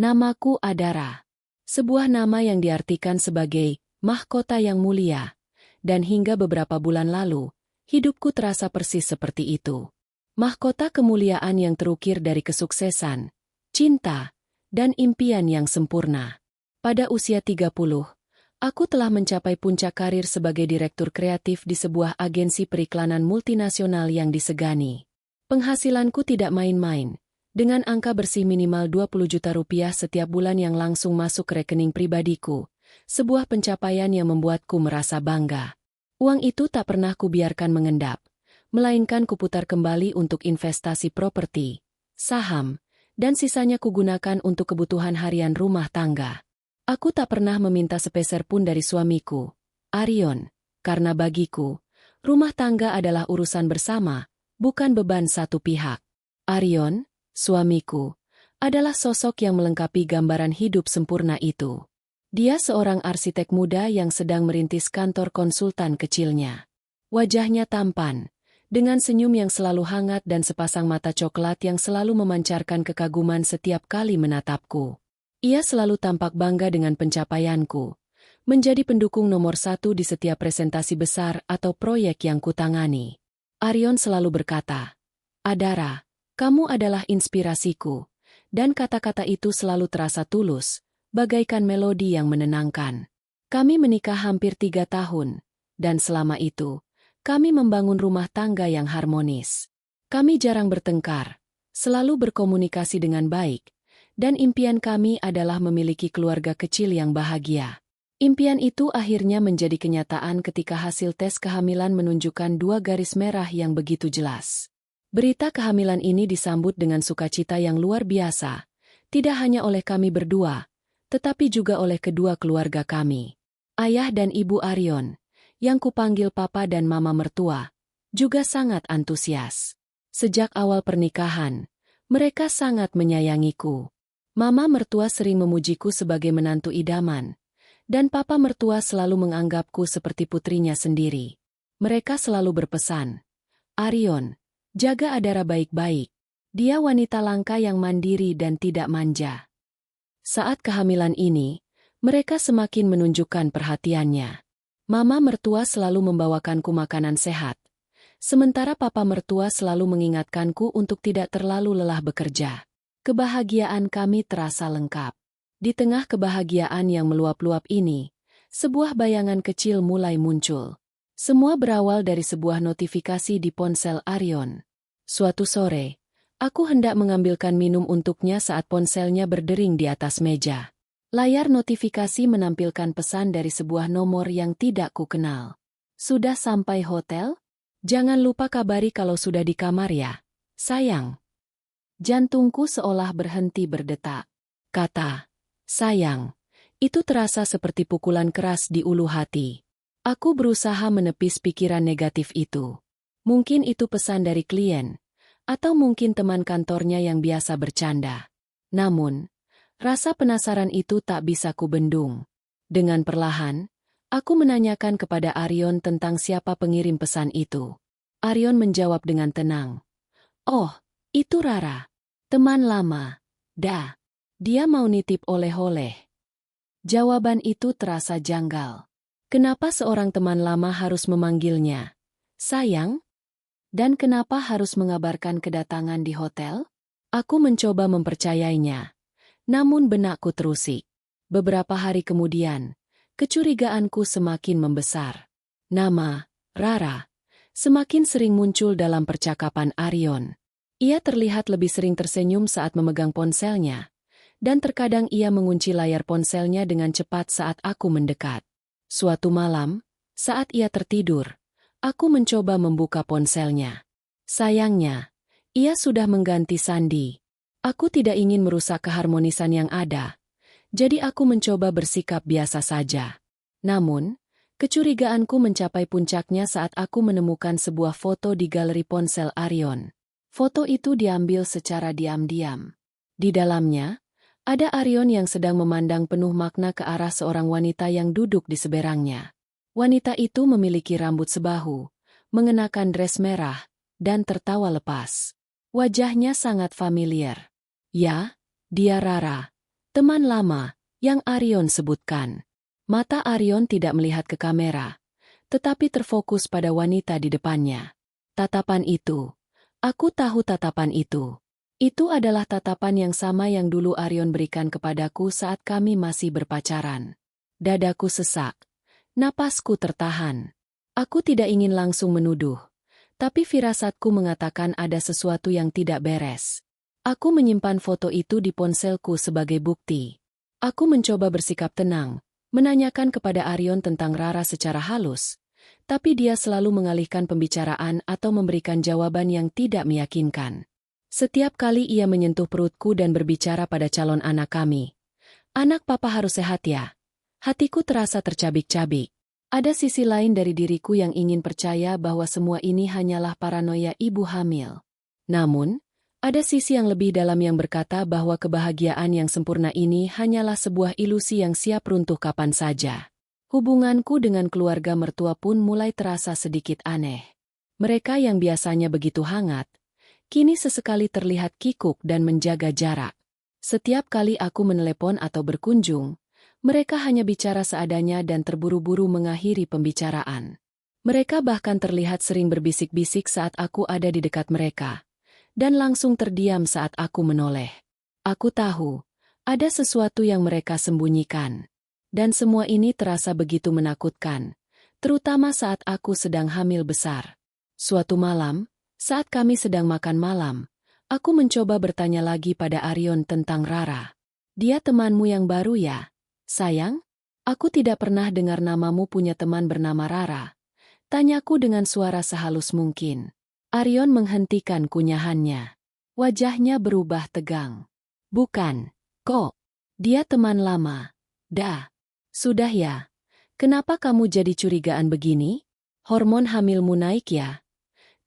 Namaku Adara. Sebuah nama yang diartikan sebagai mahkota yang mulia. Dan hingga beberapa bulan lalu, hidupku terasa persis seperti itu. Mahkota kemuliaan yang terukir dari kesuksesan, cinta, dan impian yang sempurna. Pada usia 30, aku telah mencapai puncak karir sebagai direktur kreatif di sebuah agensi periklanan multinasional yang disegani. Penghasilanku tidak main-main. Dengan angka bersih minimal 20 juta rupiah setiap bulan yang langsung masuk ke rekening pribadiku, sebuah pencapaian yang membuatku merasa bangga. Uang itu tak pernah kubiarkan mengendap, melainkan kuputar kembali untuk investasi properti, saham, dan sisanya kugunakan untuk kebutuhan harian rumah tangga. Aku tak pernah meminta sepeser pun dari suamiku, Arion, karena bagiku, rumah tangga adalah urusan bersama, bukan beban satu pihak. Arion, suamiku, adalah sosok yang melengkapi gambaran hidup sempurna itu. Dia seorang arsitek muda yang sedang merintis kantor konsultan kecilnya. Wajahnya tampan, dengan senyum yang selalu hangat dan sepasang mata coklat yang selalu memancarkan kekaguman setiap kali menatapku. Ia selalu tampak bangga dengan pencapaianku, menjadi pendukung nomor satu di setiap presentasi besar atau proyek yang kutangani. Arion selalu berkata, "Adara, kamu adalah inspirasiku," dan kata-kata itu selalu terasa tulus, bagaikan melodi yang menenangkan. Kami menikah hampir 3 tahun, dan selama itu, kami membangun rumah tangga yang harmonis. Kami jarang bertengkar, selalu berkomunikasi dengan baik, dan impian kami adalah memiliki keluarga kecil yang bahagia. Impian itu akhirnya menjadi kenyataan ketika hasil tes kehamilan menunjukkan 2 garis merah yang begitu jelas. Berita kehamilan ini disambut dengan sukacita yang luar biasa, tidak hanya oleh kami berdua, tetapi juga oleh kedua keluarga kami. Ayah dan ibu Arion, yang kupanggil papa dan mama mertua, juga sangat antusias. Sejak awal pernikahan, mereka sangat menyayangiku. Mama mertua sering memujiku sebagai menantu idaman, dan papa mertua selalu menganggapku seperti putrinya sendiri. Mereka selalu berpesan, "Arion, jaga Adara baik-baik. Dia wanita langka yang mandiri dan tidak manja." Saat kehamilan ini, mereka semakin menunjukkan perhatiannya. Mama mertua selalu membawakanku makanan sehat, sementara papa mertua selalu mengingatkanku untuk tidak terlalu lelah bekerja. Kebahagiaan kami terasa lengkap. Di tengah kebahagiaan yang meluap-luap ini, sebuah bayangan kecil mulai muncul. Semua berawal dari sebuah notifikasi di ponsel Arion. Suatu sore, aku hendak mengambilkan minum untuknya saat ponselnya berdering di atas meja. Layar notifikasi menampilkan pesan dari sebuah nomor yang tidak kukenal. "Sudah sampai hotel? Jangan lupa kabari kalau sudah di kamar ya, sayang." Jantungku seolah berhenti berdetak. Kata, "sayang," itu terasa seperti pukulan keras di ulu hati. Aku berusaha menepis pikiran negatif itu. Mungkin itu pesan dari klien, atau mungkin teman kantornya yang biasa bercanda. Namun, rasa penasaran itu tak bisa kubendung. Dengan perlahan, aku menanyakan kepada Arion tentang siapa pengirim pesan itu. Arion menjawab dengan tenang, "Oh, itu Rara. Teman lama. Dia mau nitip oleh-oleh." Jawaban itu terasa janggal. Kenapa seorang teman lama harus memanggilnya sayang? Dan kenapa harus mengabarkan kedatangan di hotel? Aku mencoba mempercayainya. Namun benakku terusik. Beberapa hari kemudian, kecurigaanku semakin membesar. Nama, Rara, semakin sering muncul dalam percakapan Arion. Ia terlihat lebih sering tersenyum saat memegang ponselnya, dan terkadang ia mengunci layar ponselnya dengan cepat saat aku mendekat. Suatu malam, saat ia tertidur, aku mencoba membuka ponselnya. Sayangnya, ia sudah mengganti sandi. Aku tidak ingin merusak keharmonisan yang ada, jadi aku mencoba bersikap biasa saja. Namun, kecurigaanku mencapai puncaknya saat aku menemukan sebuah foto di galeri ponsel Arion. Foto itu diambil secara diam-diam. Di dalamnya, ada Arion yang sedang memandang penuh makna ke arah seorang wanita yang duduk di seberangnya. Wanita itu memiliki rambut sebahu, mengenakan dres merah, dan tertawa lepas. Wajahnya sangat familiar. Ya, dia Rara. Teman lama, yang Arion sebutkan. Mata Arion tidak melihat ke kamera, tetapi terfokus pada wanita di depannya. Tatapan itu. Aku tahu tatapan itu. Itu adalah tatapan yang sama yang dulu Arion berikan kepadaku saat kami masih berpacaran. Dadaku sesak. Napasku tertahan. Aku tidak ingin langsung menuduh. Tapi firasatku mengatakan ada sesuatu yang tidak beres. Aku menyimpan foto itu di ponselku sebagai bukti. Aku mencoba bersikap tenang, menanyakan kepada Arion tentang Rara secara halus, tapi dia selalu mengalihkan pembicaraan atau memberikan jawaban yang tidak meyakinkan. Setiap kali ia menyentuh perutku dan berbicara pada calon anak kami. Anak papa harus sehat ya. Hatiku terasa tercabik-cabik. Ada sisi lain dari diriku yang ingin percaya bahwa semua ini hanyalah paranoia ibu hamil. Namun, ada sisi yang lebih dalam yang berkata bahwa kebahagiaan yang sempurna ini hanyalah sebuah ilusi yang siap runtuh kapan saja. Hubunganku dengan keluarga mertua pun mulai terasa sedikit aneh. Mereka yang biasanya begitu hangat, kini sesekali terlihat kikuk dan menjaga jarak. Setiap kali aku menelepon atau berkunjung, mereka hanya bicara seadanya dan terburu-buru mengakhiri pembicaraan. Mereka bahkan terlihat sering berbisik-bisik saat aku ada di dekat mereka, dan langsung terdiam saat aku menoleh. Aku tahu, ada sesuatu yang mereka sembunyikan. Dan semua ini terasa begitu menakutkan, terutama saat aku sedang hamil besar. Suatu malam, saat kami sedang makan malam, aku mencoba bertanya lagi pada Arion tentang Rara. Dia temanmu yang baru ya? Sayang, aku tidak pernah dengar namamu punya teman bernama Rara. Tanyaku dengan suara sehalus mungkin. Arion menghentikan kunyahannya. Wajahnya berubah tegang. Bukan, kok. Dia teman lama. Dah. Sudah ya. Kenapa kamu jadi curigaan begini? Hormon hamilmu naik ya?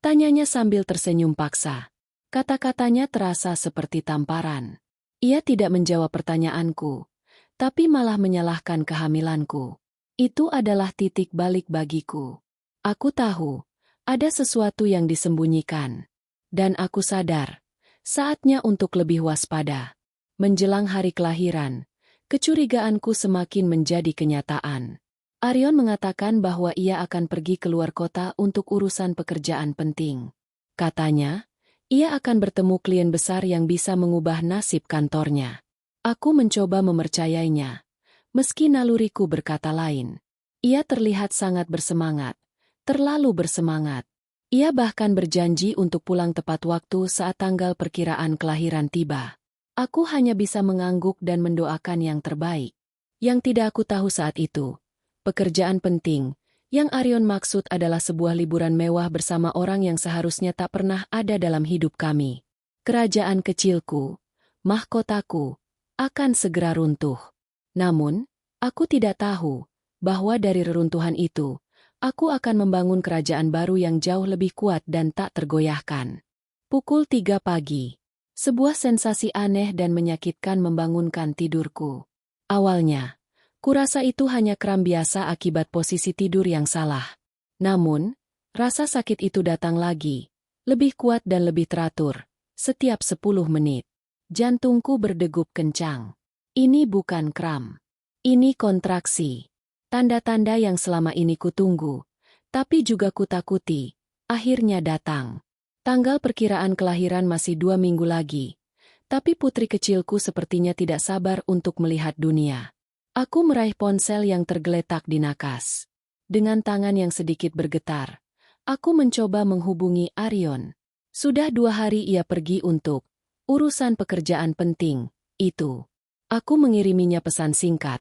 Tanyanya sambil tersenyum paksa. Kata-katanya terasa seperti tamparan. Ia tidak menjawab pertanyaanku, tapi malah menyalahkan kehamilanku. Itu adalah titik balik bagiku. Aku tahu, ada sesuatu yang disembunyikan. Dan aku sadar, saatnya untuk lebih waspada. Menjelang hari kelahiran, kecurigaanku semakin menjadi kenyataan. Arion mengatakan bahwa ia akan pergi keluar kota untuk urusan pekerjaan penting. Katanya, ia akan bertemu klien besar yang bisa mengubah nasib kantornya. Aku mencoba mempercayainya, meski naluriku berkata lain. Ia terlihat sangat bersemangat, terlalu bersemangat. Ia bahkan berjanji untuk pulang tepat waktu saat tanggal perkiraan kelahiran tiba. Aku hanya bisa mengangguk dan mendoakan yang terbaik. Yang tidak aku tahu saat itu, pekerjaan penting, yang Arion maksud adalah sebuah liburan mewah bersama orang yang seharusnya tak pernah ada dalam hidup kami. Kerajaan kecilku, mahkotaku, akan segera runtuh. Namun, aku tidak tahu bahwa dari reruntuhan itu, aku akan membangun kerajaan baru yang jauh lebih kuat dan tak tergoyahkan. Pukul 3 pagi. Sebuah sensasi aneh dan menyakitkan membangunkan tidurku. Awalnya, kurasa itu hanya kram biasa akibat posisi tidur yang salah. Namun, rasa sakit itu datang lagi, lebih kuat dan lebih teratur, setiap 10 menit. Jantungku berdegup kencang. Ini bukan kram. Ini kontraksi. Tanda-tanda yang selama ini kutunggu, tapi juga kutakuti, akhirnya datang. Tanggal perkiraan kelahiran masih 2 minggu lagi, tapi putri kecilku sepertinya tidak sabar untuk melihat dunia. Aku meraih ponsel yang tergeletak di nakas. Dengan tangan yang sedikit bergetar, aku mencoba menghubungi Arion. Sudah 2 hari ia pergi untuk urusan pekerjaan penting, itu. Aku mengiriminya pesan singkat.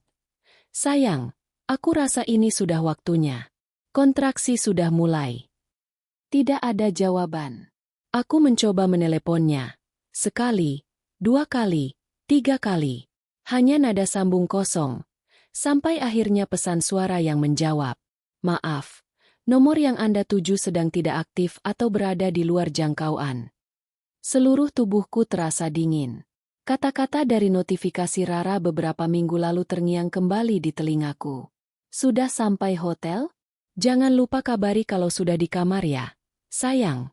Sayang, aku rasa ini sudah waktunya. Kontraksi sudah mulai. Tidak ada jawaban. Aku mencoba meneleponnya. Sekali, 2 kali, 3 kali. Hanya nada sambung kosong. Sampai akhirnya pesan suara yang menjawab. Maaf, nomor yang Anda tuju sedang tidak aktif atau berada di luar jangkauan. Seluruh tubuhku terasa dingin. Kata-kata dari notifikasi Rara beberapa minggu lalu terngiang kembali di telingaku. Sudah sampai hotel? Jangan lupa kabari kalau sudah di kamar ya, sayang.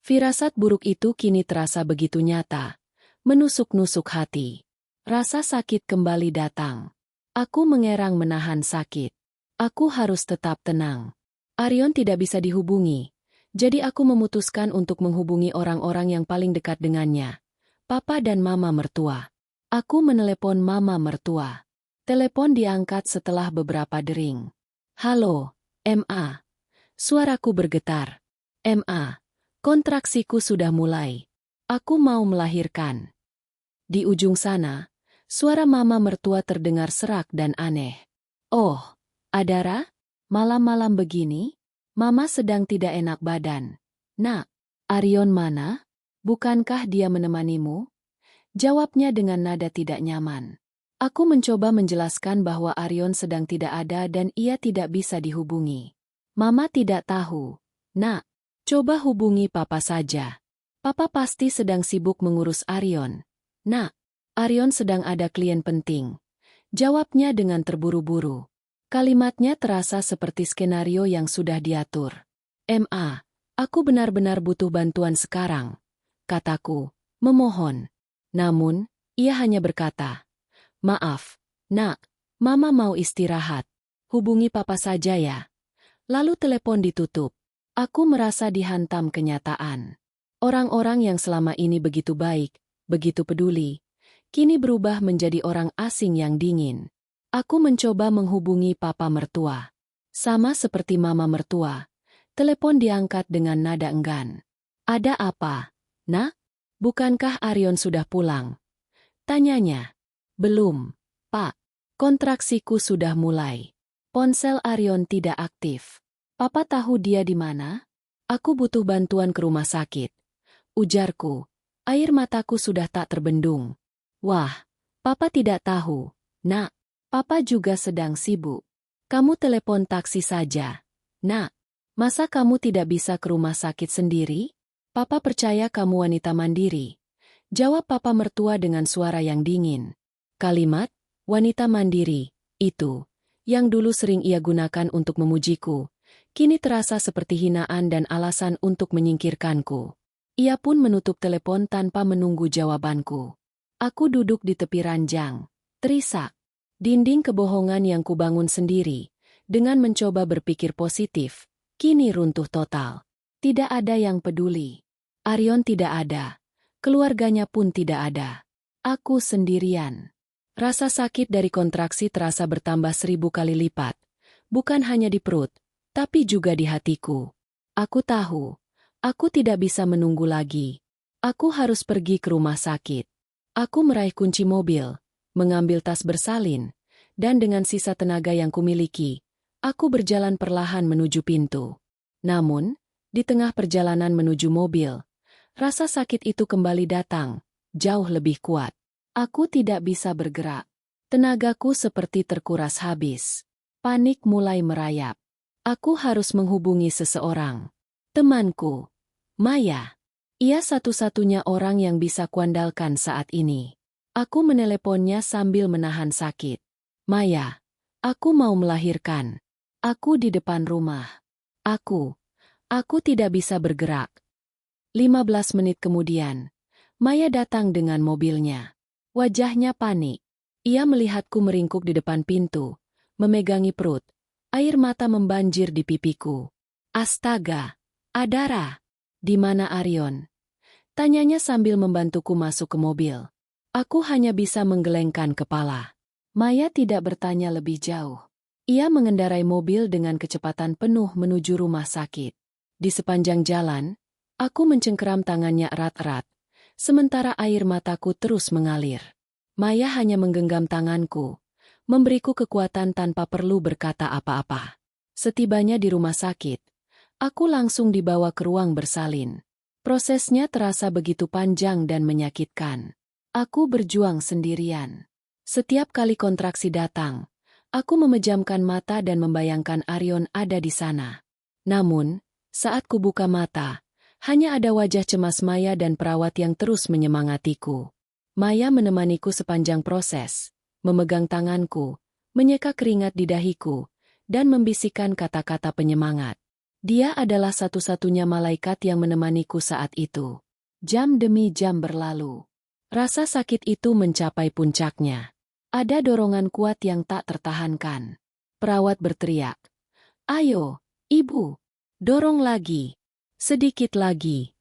Firasat buruk itu kini terasa begitu nyata, menusuk-nusuk hati. Rasa sakit kembali datang. Aku mengerang menahan sakit. Aku harus tetap tenang. Aryon tidak bisa dihubungi, jadi aku memutuskan untuk menghubungi orang-orang yang paling dekat dengannya. Papa dan mama mertua. Aku menelepon mama mertua. Telepon diangkat setelah beberapa dering. Halo, Ma. Suaraku bergetar. Ma, kontraksiku sudah mulai. Aku mau melahirkan. Di ujung sana, suara mama mertua terdengar serak dan aneh. Oh, Adara? Malam-malam begini? Mama sedang tidak enak badan. Nak, Aryon mana? Bukankah dia menemanimu? Jawabnya dengan nada tidak nyaman. Aku mencoba menjelaskan bahwa Aryon sedang tidak ada dan ia tidak bisa dihubungi. Mama tidak tahu. Nak, coba hubungi papa saja. Papa pasti sedang sibuk mengurus Aryon. Nak, Aryon sedang ada klien penting. Jawabnya dengan terburu-buru. Kalimatnya terasa seperti skenario yang sudah diatur. Ma, aku benar-benar butuh bantuan sekarang, kataku, memohon. Namun, ia hanya berkata, maaf, nak, mama mau istirahat. Hubungi papa saja ya. Lalu telepon ditutup. Aku merasa dihantam kenyataan. Orang-orang yang selama ini begitu baik, begitu peduli, kini berubah menjadi orang asing yang dingin. Aku mencoba menghubungi papa mertua. Sama seperti mama mertua, telepon diangkat dengan nada enggan. Ada apa? Nak? Bukankah Aryon sudah pulang? Tanyanya. Belum, Pak. Kontraksiku sudah mulai. Ponsel Aryon tidak aktif. Papa tahu dia di mana? Aku butuh bantuan ke rumah sakit. Ujarku. Air mataku sudah tak terbendung. Wah, Papa tidak tahu. Nak, Papa juga sedang sibuk. Kamu telepon taksi saja. Nak, masa kamu tidak bisa ke rumah sakit sendiri? Papa percaya kamu wanita mandiri. Jawab papa mertua dengan suara yang dingin. Kalimat, wanita mandiri, itu, yang dulu sering ia gunakan untuk memujiku, kini terasa seperti hinaan dan alasan untuk menyingkirkanku. Ia pun menutup telepon tanpa menunggu jawabanku. Aku duduk di tepi ranjang, terisak. Dinding kebohongan yang kubangun sendiri, dengan mencoba berpikir positif, kini runtuh total. Tidak ada yang peduli. Aryon tidak ada. Keluarganya pun tidak ada. Aku sendirian. Rasa sakit dari kontraksi terasa bertambah 1000 kali lipat. Bukan hanya di perut, tapi juga di hatiku. Aku tahu, aku tidak bisa menunggu lagi. Aku harus pergi ke rumah sakit. Aku meraih kunci mobil, mengambil tas bersalin, dan dengan sisa tenaga yang kumiliki, aku berjalan perlahan menuju pintu. Namun, di tengah perjalanan menuju mobil, rasa sakit itu kembali datang, jauh lebih kuat. Aku tidak bisa bergerak. Tenagaku seperti terkuras habis. Panik mulai merayap. Aku harus menghubungi seseorang. Temanku, Maya. Ia satu-satunya orang yang bisa kuandalkan saat ini. Aku meneleponnya sambil menahan sakit. Maya, aku mau melahirkan. Aku di depan rumah. Aku tidak bisa bergerak. 15 menit kemudian, Maya datang dengan mobilnya. Wajahnya panik. Ia melihatku meringkuk di depan pintu, memegangi perut. Air mata membanjir di pipiku. Astaga, Adara. Di mana Aryon? Tanyanya sambil membantuku masuk ke mobil. Aku hanya bisa menggelengkan kepala. Maya tidak bertanya lebih jauh. Ia mengendarai mobil dengan kecepatan penuh menuju rumah sakit. Di sepanjang jalan, aku mencengkeram tangannya erat-erat, sementara air mataku terus mengalir. Maya hanya menggenggam tanganku, memberiku kekuatan tanpa perlu berkata apa-apa. Setibanya di rumah sakit, aku langsung dibawa ke ruang bersalin. Prosesnya terasa begitu panjang dan menyakitkan. Aku berjuang sendirian. Setiap kali kontraksi datang, aku memejamkan mata dan membayangkan Aryon ada di sana. Namun, saat kubuka mata, hanya ada wajah cemas Maya dan perawat yang terus menyemangatiku. Maya menemaniku sepanjang proses, memegang tanganku, menyeka keringat di dahiku, dan membisikkan kata-kata penyemangat. Dia adalah satu-satunya malaikat yang menemaniku saat itu. Jam demi jam berlalu. Rasa sakit itu mencapai puncaknya. Ada dorongan kuat yang tak tertahankan. Perawat berteriak, "Ayo, ibu, dorong lagi. Sedikit lagi."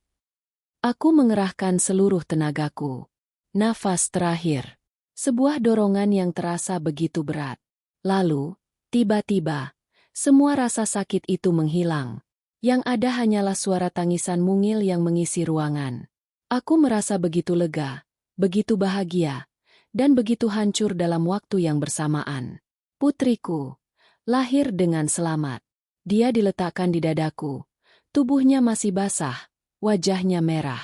Aku mengerahkan seluruh tenagaku. Nafas terakhir. Sebuah dorongan yang terasa begitu berat. Lalu, tiba-tiba, semua rasa sakit itu menghilang. Yang ada hanyalah suara tangisan mungil yang mengisi ruangan. Aku merasa begitu lega, begitu bahagia, dan begitu hancur dalam waktu yang bersamaan. Putriku lahir dengan selamat. Dia diletakkan di dadaku. Tubuhnya masih basah, wajahnya merah,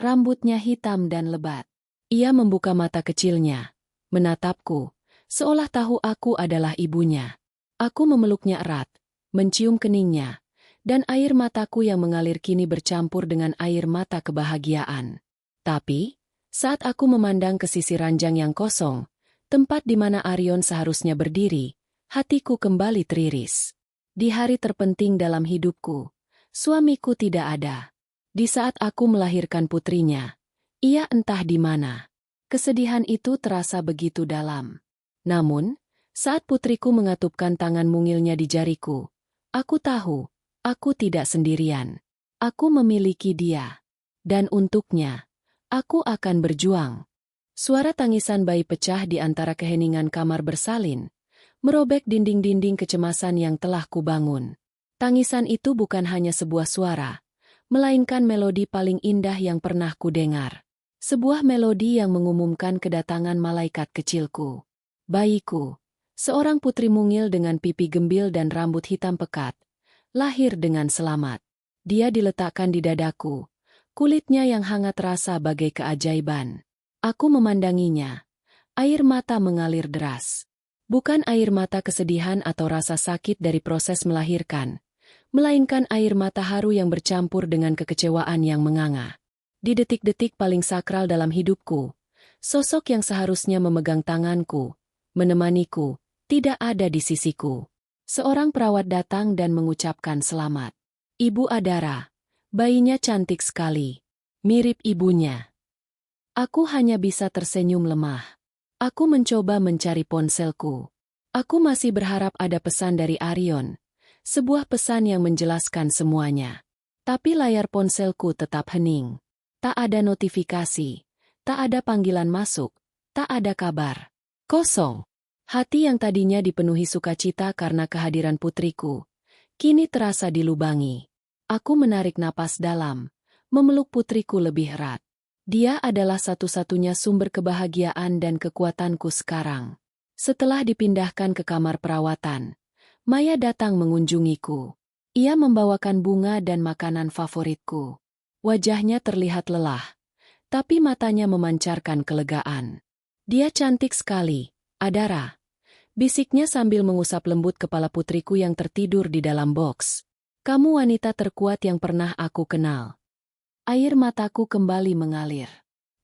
rambutnya hitam dan lebat. Ia membuka mata kecilnya, menatapku, seolah tahu aku adalah ibunya. Aku memeluknya erat, mencium keningnya, dan air mataku yang mengalir kini bercampur dengan air mata kebahagiaan. Tapi, saat aku memandang ke sisi ranjang yang kosong, tempat di mana Arion seharusnya berdiri, hatiku kembali teriris. Di hari terpenting dalam hidupku, suamiku tidak ada. Di saat aku melahirkan putrinya, ia entah di mana. Kesedihan itu terasa begitu dalam. Namun, saat putriku mengatupkan tangan mungilnya di jariku, aku tahu, aku tidak sendirian. Aku memiliki dia. Dan untuknya, aku akan berjuang. Suara tangisan bayi pecah di antara keheningan kamar bersalin, merobek dinding-dinding kecemasan yang telah kubangun. Tangisan itu bukan hanya sebuah suara, melainkan melodi paling indah yang pernah kudengar. Sebuah melodi yang mengumumkan kedatangan malaikat kecilku. Bayiku, seorang putri mungil dengan pipi gembil dan rambut hitam pekat, lahir dengan selamat. Dia diletakkan di dadaku, kulitnya yang hangat terasa bagai keajaiban. Aku memandanginya. Air mata mengalir deras. Bukan air mata kesedihan atau rasa sakit dari proses melahirkan, melainkan air mata haru yang bercampur dengan kekecewaan yang menganga. Di detik-detik paling sakral dalam hidupku, sosok yang seharusnya memegang tanganku, menemaniku, tidak ada di sisiku. Seorang perawat datang dan mengucapkan selamat. Ibu Adara, bayinya cantik sekali, mirip ibunya. Aku hanya bisa tersenyum lemah. Aku mencoba mencari ponselku. Aku masih berharap ada pesan dari Arion, sebuah pesan yang menjelaskan semuanya. Tapi layar ponselku tetap hening. Tak ada notifikasi, tak ada panggilan masuk, tak ada kabar. Kosong. Hati yang tadinya dipenuhi sukacita karena kehadiran putriku, kini terasa dilubangi. Aku menarik napas dalam, memeluk putriku lebih erat. Dia adalah satu-satunya sumber kebahagiaan dan kekuatanku sekarang. Setelah dipindahkan ke kamar perawatan, Maya datang mengunjungiku. Ia membawakan bunga dan makanan favoritku. Wajahnya terlihat lelah, tapi matanya memancarkan kelegaan. Dia cantik sekali, Adara, bisiknya sambil mengusap lembut kepala putriku yang tertidur di dalam boks. Kamu wanita terkuat yang pernah aku kenal. Air mataku kembali mengalir.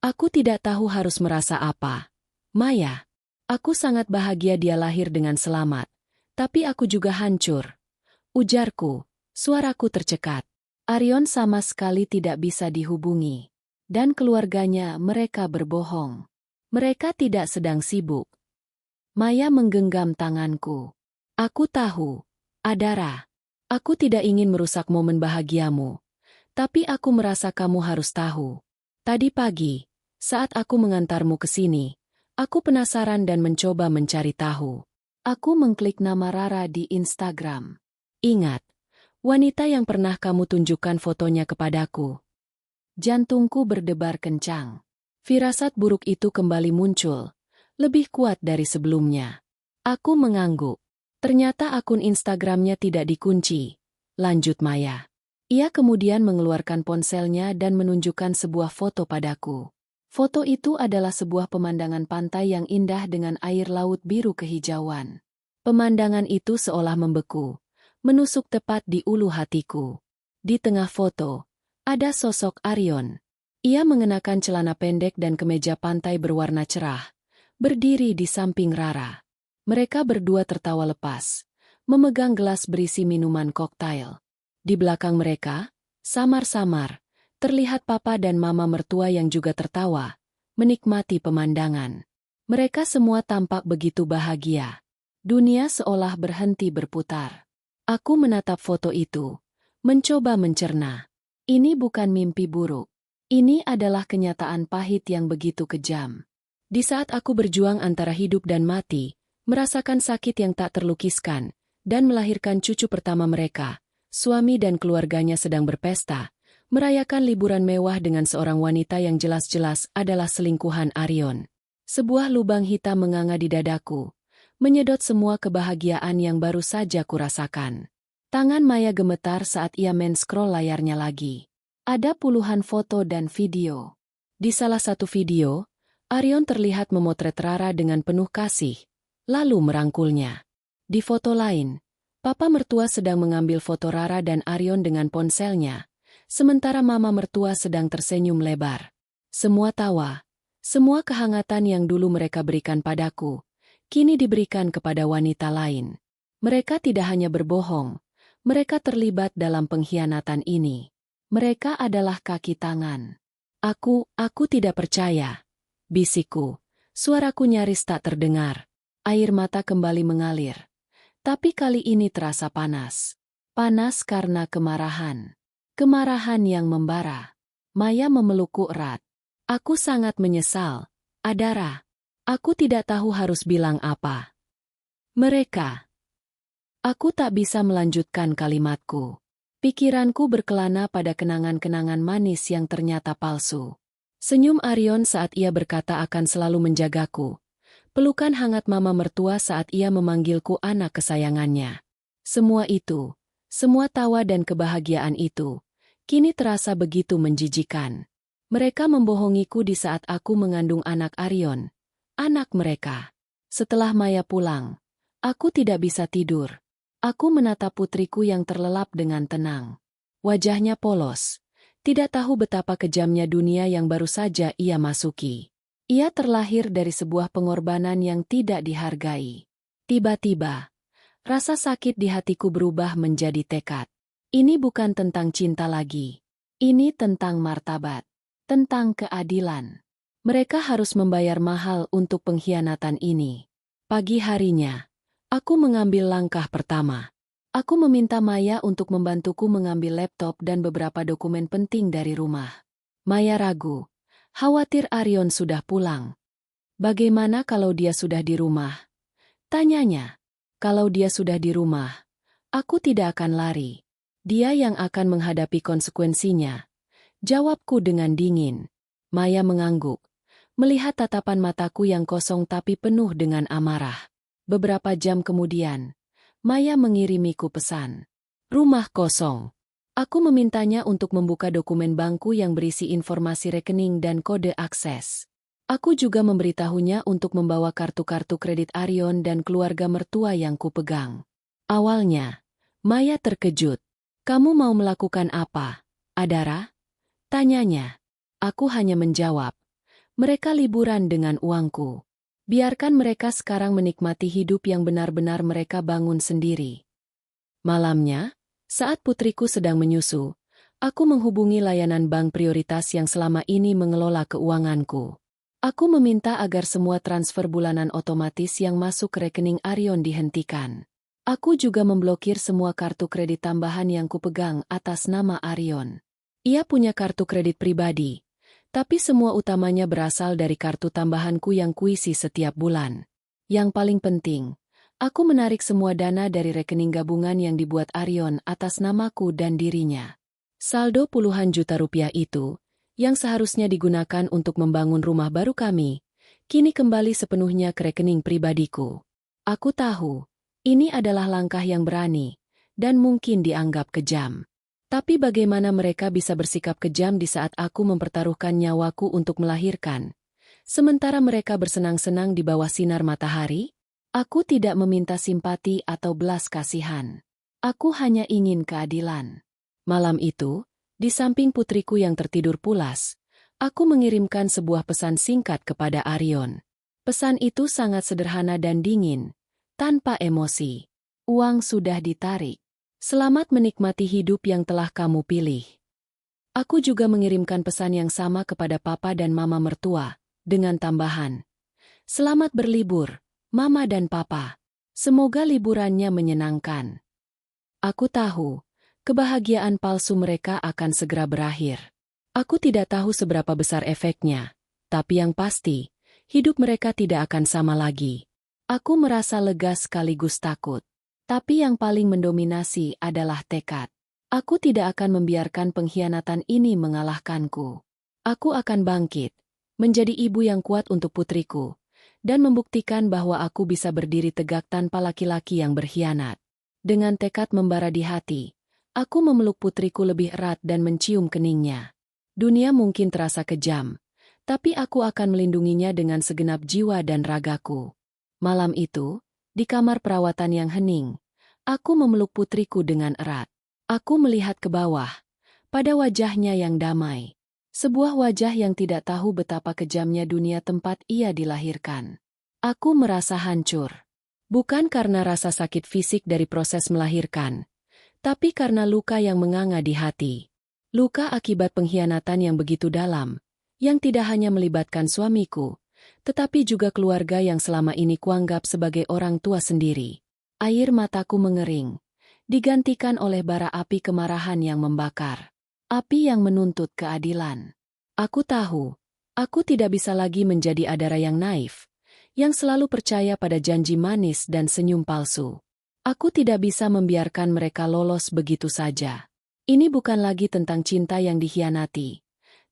Aku tidak tahu harus merasa apa. Maya, aku sangat bahagia dia lahir dengan selamat, tapi aku juga hancur. Ujarku, suaraku tercekat. Arion sama sekali tidak bisa dihubungi. Dan keluarganya mereka berbohong. Mereka tidak sedang sibuk. Maya menggenggam tanganku. Aku tahu, Adara. Aku tidak ingin merusak momen bahagiamu. Tapi aku merasa kamu harus tahu. Tadi pagi, saat aku mengantarmu ke sini, aku penasaran dan mencoba mencari tahu. Aku mengklik nama Rara di Instagram. Ingat, wanita yang pernah kamu tunjukkan fotonya kepadaku. Jantungku berdebar kencang. Firasat buruk itu kembali muncul, lebih kuat dari sebelumnya. Aku mengangguk. Ternyata akun Instagramnya tidak dikunci. Lanjut Maya. Ia kemudian mengeluarkan ponselnya dan menunjukkan sebuah foto padaku. Foto itu adalah sebuah pemandangan pantai yang indah dengan air laut biru kehijauan. Pemandangan itu seolah membeku, menusuk tepat di ulu hatiku. Di tengah foto, ada sosok Arion. Ia mengenakan celana pendek dan kemeja pantai berwarna cerah, berdiri di samping Rara. Mereka berdua tertawa lepas, memegang gelas berisi minuman koktail. Di belakang mereka, samar-samar, terlihat papa dan mama mertua yang juga tertawa, menikmati pemandangan. Mereka semua tampak begitu bahagia. Dunia seolah berhenti berputar. Aku menatap foto itu, mencoba mencerna. Ini bukan mimpi buruk. Ini adalah kenyataan pahit yang begitu kejam. Di saat aku berjuang antara hidup dan mati, merasakan sakit yang tak terlukiskan, dan melahirkan cucu pertama mereka, suami dan keluarganya sedang berpesta, merayakan liburan mewah dengan seorang wanita yang jelas-jelas adalah selingkuhan Arion. Sebuah lubang hitam menganga di dadaku, menyedot semua kebahagiaan yang baru saja kurasakan. Tangan Maya gemetar saat ia men-scroll layarnya lagi. Ada puluhan foto dan video. Di salah satu video, Arion terlihat memotret Rara dengan penuh kasih, lalu merangkulnya. Di foto lain, papa mertua sedang mengambil foto Rara dan Arion dengan ponselnya, sementara mama mertua sedang tersenyum lebar. Semua tawa. Semua kehangatan yang dulu mereka berikan padaku, kini diberikan kepada wanita lain. Mereka tidak hanya berbohong, mereka terlibat dalam pengkhianatan ini. Mereka adalah kaki tangan. Aku tidak percaya. Bisikku, suaraku nyaris tak terdengar. Air mata kembali mengalir. Tapi kali ini terasa panas. Panas karena kemarahan. Kemarahan yang membara. Maya memelukku erat. Aku sangat menyesal, Adara. Aku tidak tahu harus bilang apa. Mereka. Aku tak bisa melanjutkan kalimatku. Pikiranku berkelana pada kenangan-kenangan manis yang ternyata palsu. Senyum Arion saat ia berkata akan selalu menjagaku. Pelukan hangat mama mertua saat ia memanggilku anak kesayangannya. Semua itu, semua tawa dan kebahagiaan itu, kini terasa begitu menjijikan. Mereka membohongiku di saat aku mengandung anak Arion, anak mereka. Setelah Maya pulang, aku tidak bisa tidur. Aku menatap putriku yang terlelap dengan tenang. Wajahnya polos, tidak tahu betapa kejamnya dunia yang baru saja ia masuki. Ia terlahir dari sebuah pengorbanan yang tidak dihargai. Tiba-tiba, rasa sakit di hatiku berubah menjadi tekad. Ini bukan tentang cinta lagi. Ini tentang martabat. Tentang keadilan. Mereka harus membayar mahal untuk pengkhianatan ini. Pagi harinya, aku mengambil langkah pertama. Aku meminta Maya untuk membantuku mengambil laptop dan beberapa dokumen penting dari rumah. Maya ragu, khawatir Arion sudah pulang. Bagaimana kalau dia sudah di rumah? Tanyanya. Kalau dia sudah di rumah, aku tidak akan lari. Dia yang akan menghadapi konsekuensinya. Jawabku dengan dingin. Maya mengangguk, melihat tatapan mataku yang kosong tapi penuh dengan amarah. Beberapa jam kemudian, Maya mengirimiku pesan. Rumah kosong. Aku memintanya untuk membuka dokumen bankku yang berisi informasi rekening dan kode akses. Aku juga memberitahunya untuk membawa kartu-kartu kredit Arion dan keluarga mertua yang kupegang. Awalnya, Maya terkejut. Kamu mau melakukan apa, Adara? Tanyanya. Aku hanya menjawab. Mereka liburan dengan uangku. Biarkan mereka sekarang menikmati hidup yang benar-benar mereka bangun sendiri. Malamnya, saat putriku sedang menyusu, aku menghubungi layanan bank prioritas yang selama ini mengelola keuanganku. Aku meminta agar semua transfer bulanan otomatis yang masuk ke rekening Arion dihentikan. Aku juga memblokir semua kartu kredit tambahan yang kupegang atas nama Arion. Ia punya kartu kredit pribadi, tapi semua utamanya berasal dari kartu tambahanku yang kuisi setiap bulan. Yang paling penting, aku menarik semua dana dari rekening gabungan yang dibuat Arion atas namaku dan dirinya. Saldo puluhan juta rupiah itu, yang seharusnya digunakan untuk membangun rumah baru kami, kini kembali sepenuhnya ke rekening pribadiku. Aku tahu, ini adalah langkah yang berani, dan mungkin dianggap kejam. Tapi bagaimana mereka bisa bersikap kejam di saat aku mempertaruhkan nyawaku untuk melahirkan? Sementara mereka bersenang-senang di bawah sinar matahari? Aku tidak meminta simpati atau belas kasihan. Aku hanya ingin keadilan. Malam itu, di samping putriku yang tertidur pulas, aku mengirimkan sebuah pesan singkat kepada Arion. Pesan itu sangat sederhana dan dingin, tanpa emosi. Uang sudah ditarik. Selamat menikmati hidup yang telah kamu pilih. Aku juga mengirimkan pesan yang sama kepada papa dan mama mertua. dengan tambahan, "Selamat berlibur, Mama dan Papa. Semoga liburannya menyenangkan." Aku tahu, kebahagiaan palsu mereka akan segera berakhir. Aku tidak tahu seberapa besar efeknya, tapi yang pasti, hidup mereka tidak akan sama lagi. Aku merasa lega sekaligus takut. Tapi yang paling mendominasi adalah tekad. Aku tidak akan membiarkan pengkhianatan ini mengalahkanku. Aku akan bangkit, menjadi ibu yang kuat untuk putriku, dan membuktikan bahwa aku bisa berdiri tegak tanpa laki-laki yang berkhianat. Dengan tekad membara di hati, aku memeluk putriku lebih erat dan mencium keningnya. Dunia mungkin terasa kejam, tapi aku akan melindunginya dengan segenap jiwa dan ragaku. Malam itu, di kamar perawatan yang hening, aku memeluk putriku dengan erat. Aku melihat ke bawah, pada wajahnya yang damai. Sebuah wajah yang tidak tahu betapa kejamnya dunia tempat ia dilahirkan. Aku merasa hancur. Bukan karena rasa sakit fisik dari proses melahirkan, tapi karena luka yang menganga di hati. Luka akibat pengkhianatan yang begitu dalam, yang tidak hanya melibatkan suamiku, tetapi juga keluarga yang selama ini kuanggap sebagai orang tua sendiri. Air mataku mengering, digantikan oleh bara api kemarahan yang membakar. Api yang menuntut keadilan. Aku tahu, aku tidak bisa lagi menjadi Adara yang naif, yang selalu percaya pada janji manis dan senyum palsu. Aku tidak bisa membiarkan mereka lolos begitu saja. Ini bukan lagi tentang cinta yang dikhianati,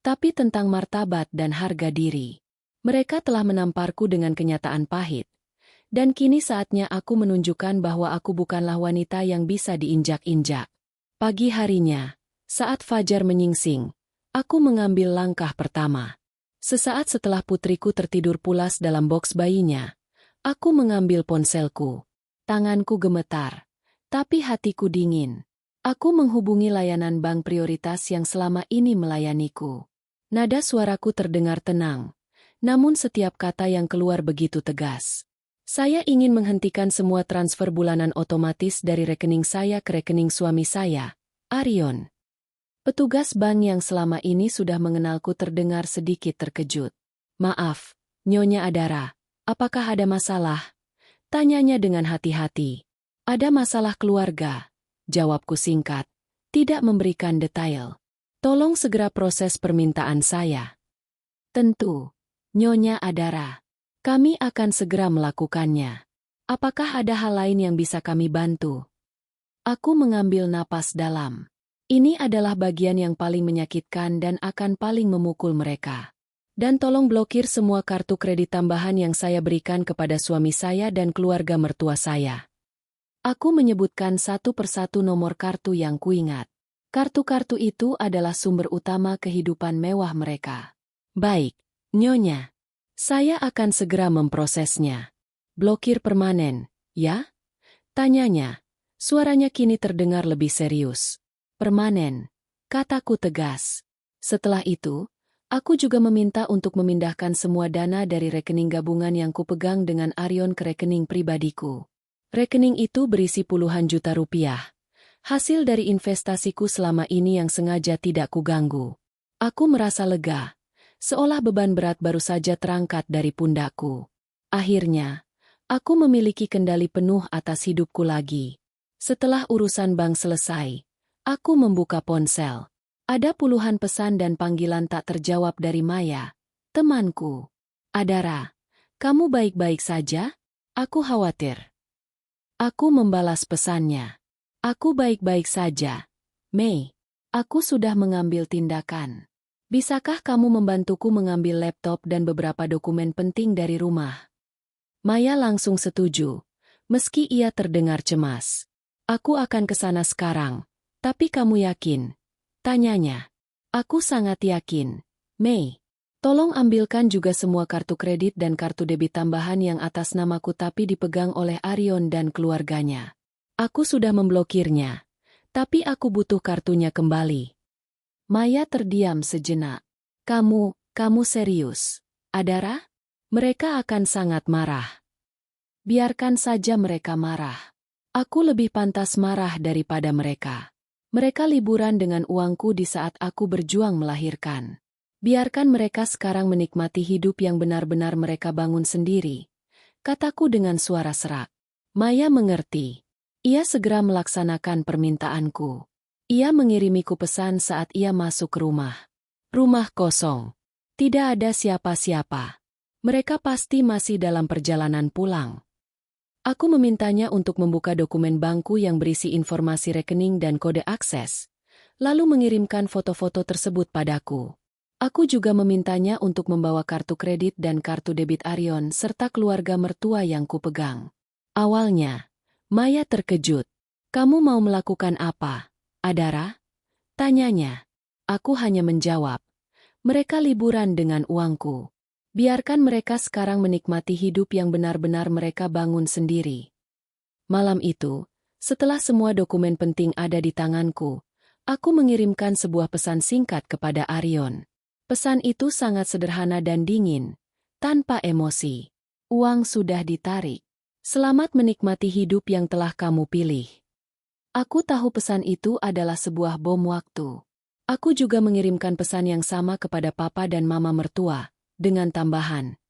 tapi tentang martabat dan harga diri. Mereka telah menamparku dengan kenyataan pahit, dan kini saatnya aku menunjukkan bahwa aku bukanlah wanita yang bisa diinjak-injak. Pagi harinya, saat fajar menyingsing, aku mengambil langkah pertama. Sesaat setelah putriku tertidur pulas dalam boks bayinya, aku mengambil ponselku. Tanganku gemetar, tapi hatiku dingin. Aku menghubungi layanan bank prioritas yang selama ini melayaniku. Nada suaraku terdengar tenang, namun setiap kata yang keluar begitu tegas. Saya ingin menghentikan semua transfer bulanan otomatis dari rekening saya ke rekening suami saya, Arion. Petugas bank yang selama ini sudah mengenalku terdengar sedikit terkejut. "Maaf, Nyonya Adara, apakah ada masalah?" Tanyanya dengan hati-hati. "Ada masalah keluarga," jawabku singkat, tidak memberikan detail. "Tolong segera proses permintaan saya." "Tentu, Nyonya Adara. Kami akan segera melakukannya. Apakah ada hal lain yang bisa kami bantu?" Aku mengambil napas dalam. Ini adalah bagian yang paling menyakitkan dan akan paling memukul mereka. "Dan tolong blokir semua kartu kredit tambahan yang saya berikan kepada suami saya dan keluarga mertua saya." Aku menyebutkan satu persatu nomor kartu yang kuingat. Kartu-kartu itu adalah sumber utama kehidupan mewah mereka. "Baik, Nyonya. Saya akan segera memprosesnya." "Blokir permanen, ya?" tanyanya. Suaranya kini terdengar lebih serius. "Permanen," kataku tegas. Setelah itu, aku juga meminta untuk memindahkan semua dana dari rekening gabungan yang kupegang dengan Arion ke rekening pribadiku. Rekening itu berisi puluhan juta rupiah. Hasil dari investasiku selama ini yang sengaja tidak kuganggu. Aku merasa lega, seolah beban berat baru saja terangkat dari pundakku. Akhirnya, aku memiliki kendali penuh atas hidupku lagi. Setelah urusan bank selesai, aku membuka ponsel. Ada puluhan pesan dan panggilan tak terjawab dari Maya, temanku. "Adara, kamu baik-baik saja? Aku khawatir." Aku membalas pesannya. "Aku baik-baik saja, Mei. Aku sudah mengambil tindakan. Bisakah kamu membantuku mengambil laptop dan beberapa dokumen penting dari rumah?" Maya langsung setuju, meski ia terdengar cemas. "Aku akan ke sana sekarang, tapi kamu yakin?" tanyanya. "Aku sangat yakin, Mei. Tolong ambilkan juga semua kartu kredit dan kartu debit tambahan yang atas namaku tapi dipegang oleh Arion dan keluarganya. Aku sudah memblokirnya, tapi aku butuh kartunya kembali." Maya terdiam sejenak. Kamu serius, Adara? Mereka akan sangat marah." "Biarkan saja mereka marah. Aku lebih pantas marah daripada mereka. Mereka liburan dengan uangku di saat aku berjuang melahirkan. Biarkan mereka sekarang menikmati hidup yang benar-benar mereka bangun sendiri, kataku dengan suara serak. Maya mengerti. Ia segera melaksanakan permintaanku. Ia mengirimiku pesan saat ia masuk ke rumah. Rumah kosong. Tidak ada siapa-siapa. Mereka pasti masih dalam perjalanan pulang. Aku memintanya untuk membuka dokumen bankku yang berisi informasi rekening dan kode akses, lalu mengirimkan foto-foto tersebut padaku. Aku juga memintanya untuk membawa kartu kredit dan kartu debit Arion serta keluarga mertua yang kupegang. Awalnya, Maya terkejut. "Kamu mau melakukan apa, Adara?" tanyanya. Aku hanya menjawab, "Mereka liburan dengan uangku. Biarkan mereka sekarang menikmati hidup yang benar-benar mereka bangun sendiri." Malam itu, setelah semua dokumen penting ada di tanganku, aku mengirimkan sebuah pesan singkat kepada Arion. Pesan itu sangat sederhana dan dingin, tanpa emosi. "Uang sudah ditarik. Selamat menikmati hidup yang telah kamu pilih." Aku tahu pesan itu adalah sebuah bom waktu. Aku juga mengirimkan pesan yang sama kepada papa dan mama mertua, dengan tambahan,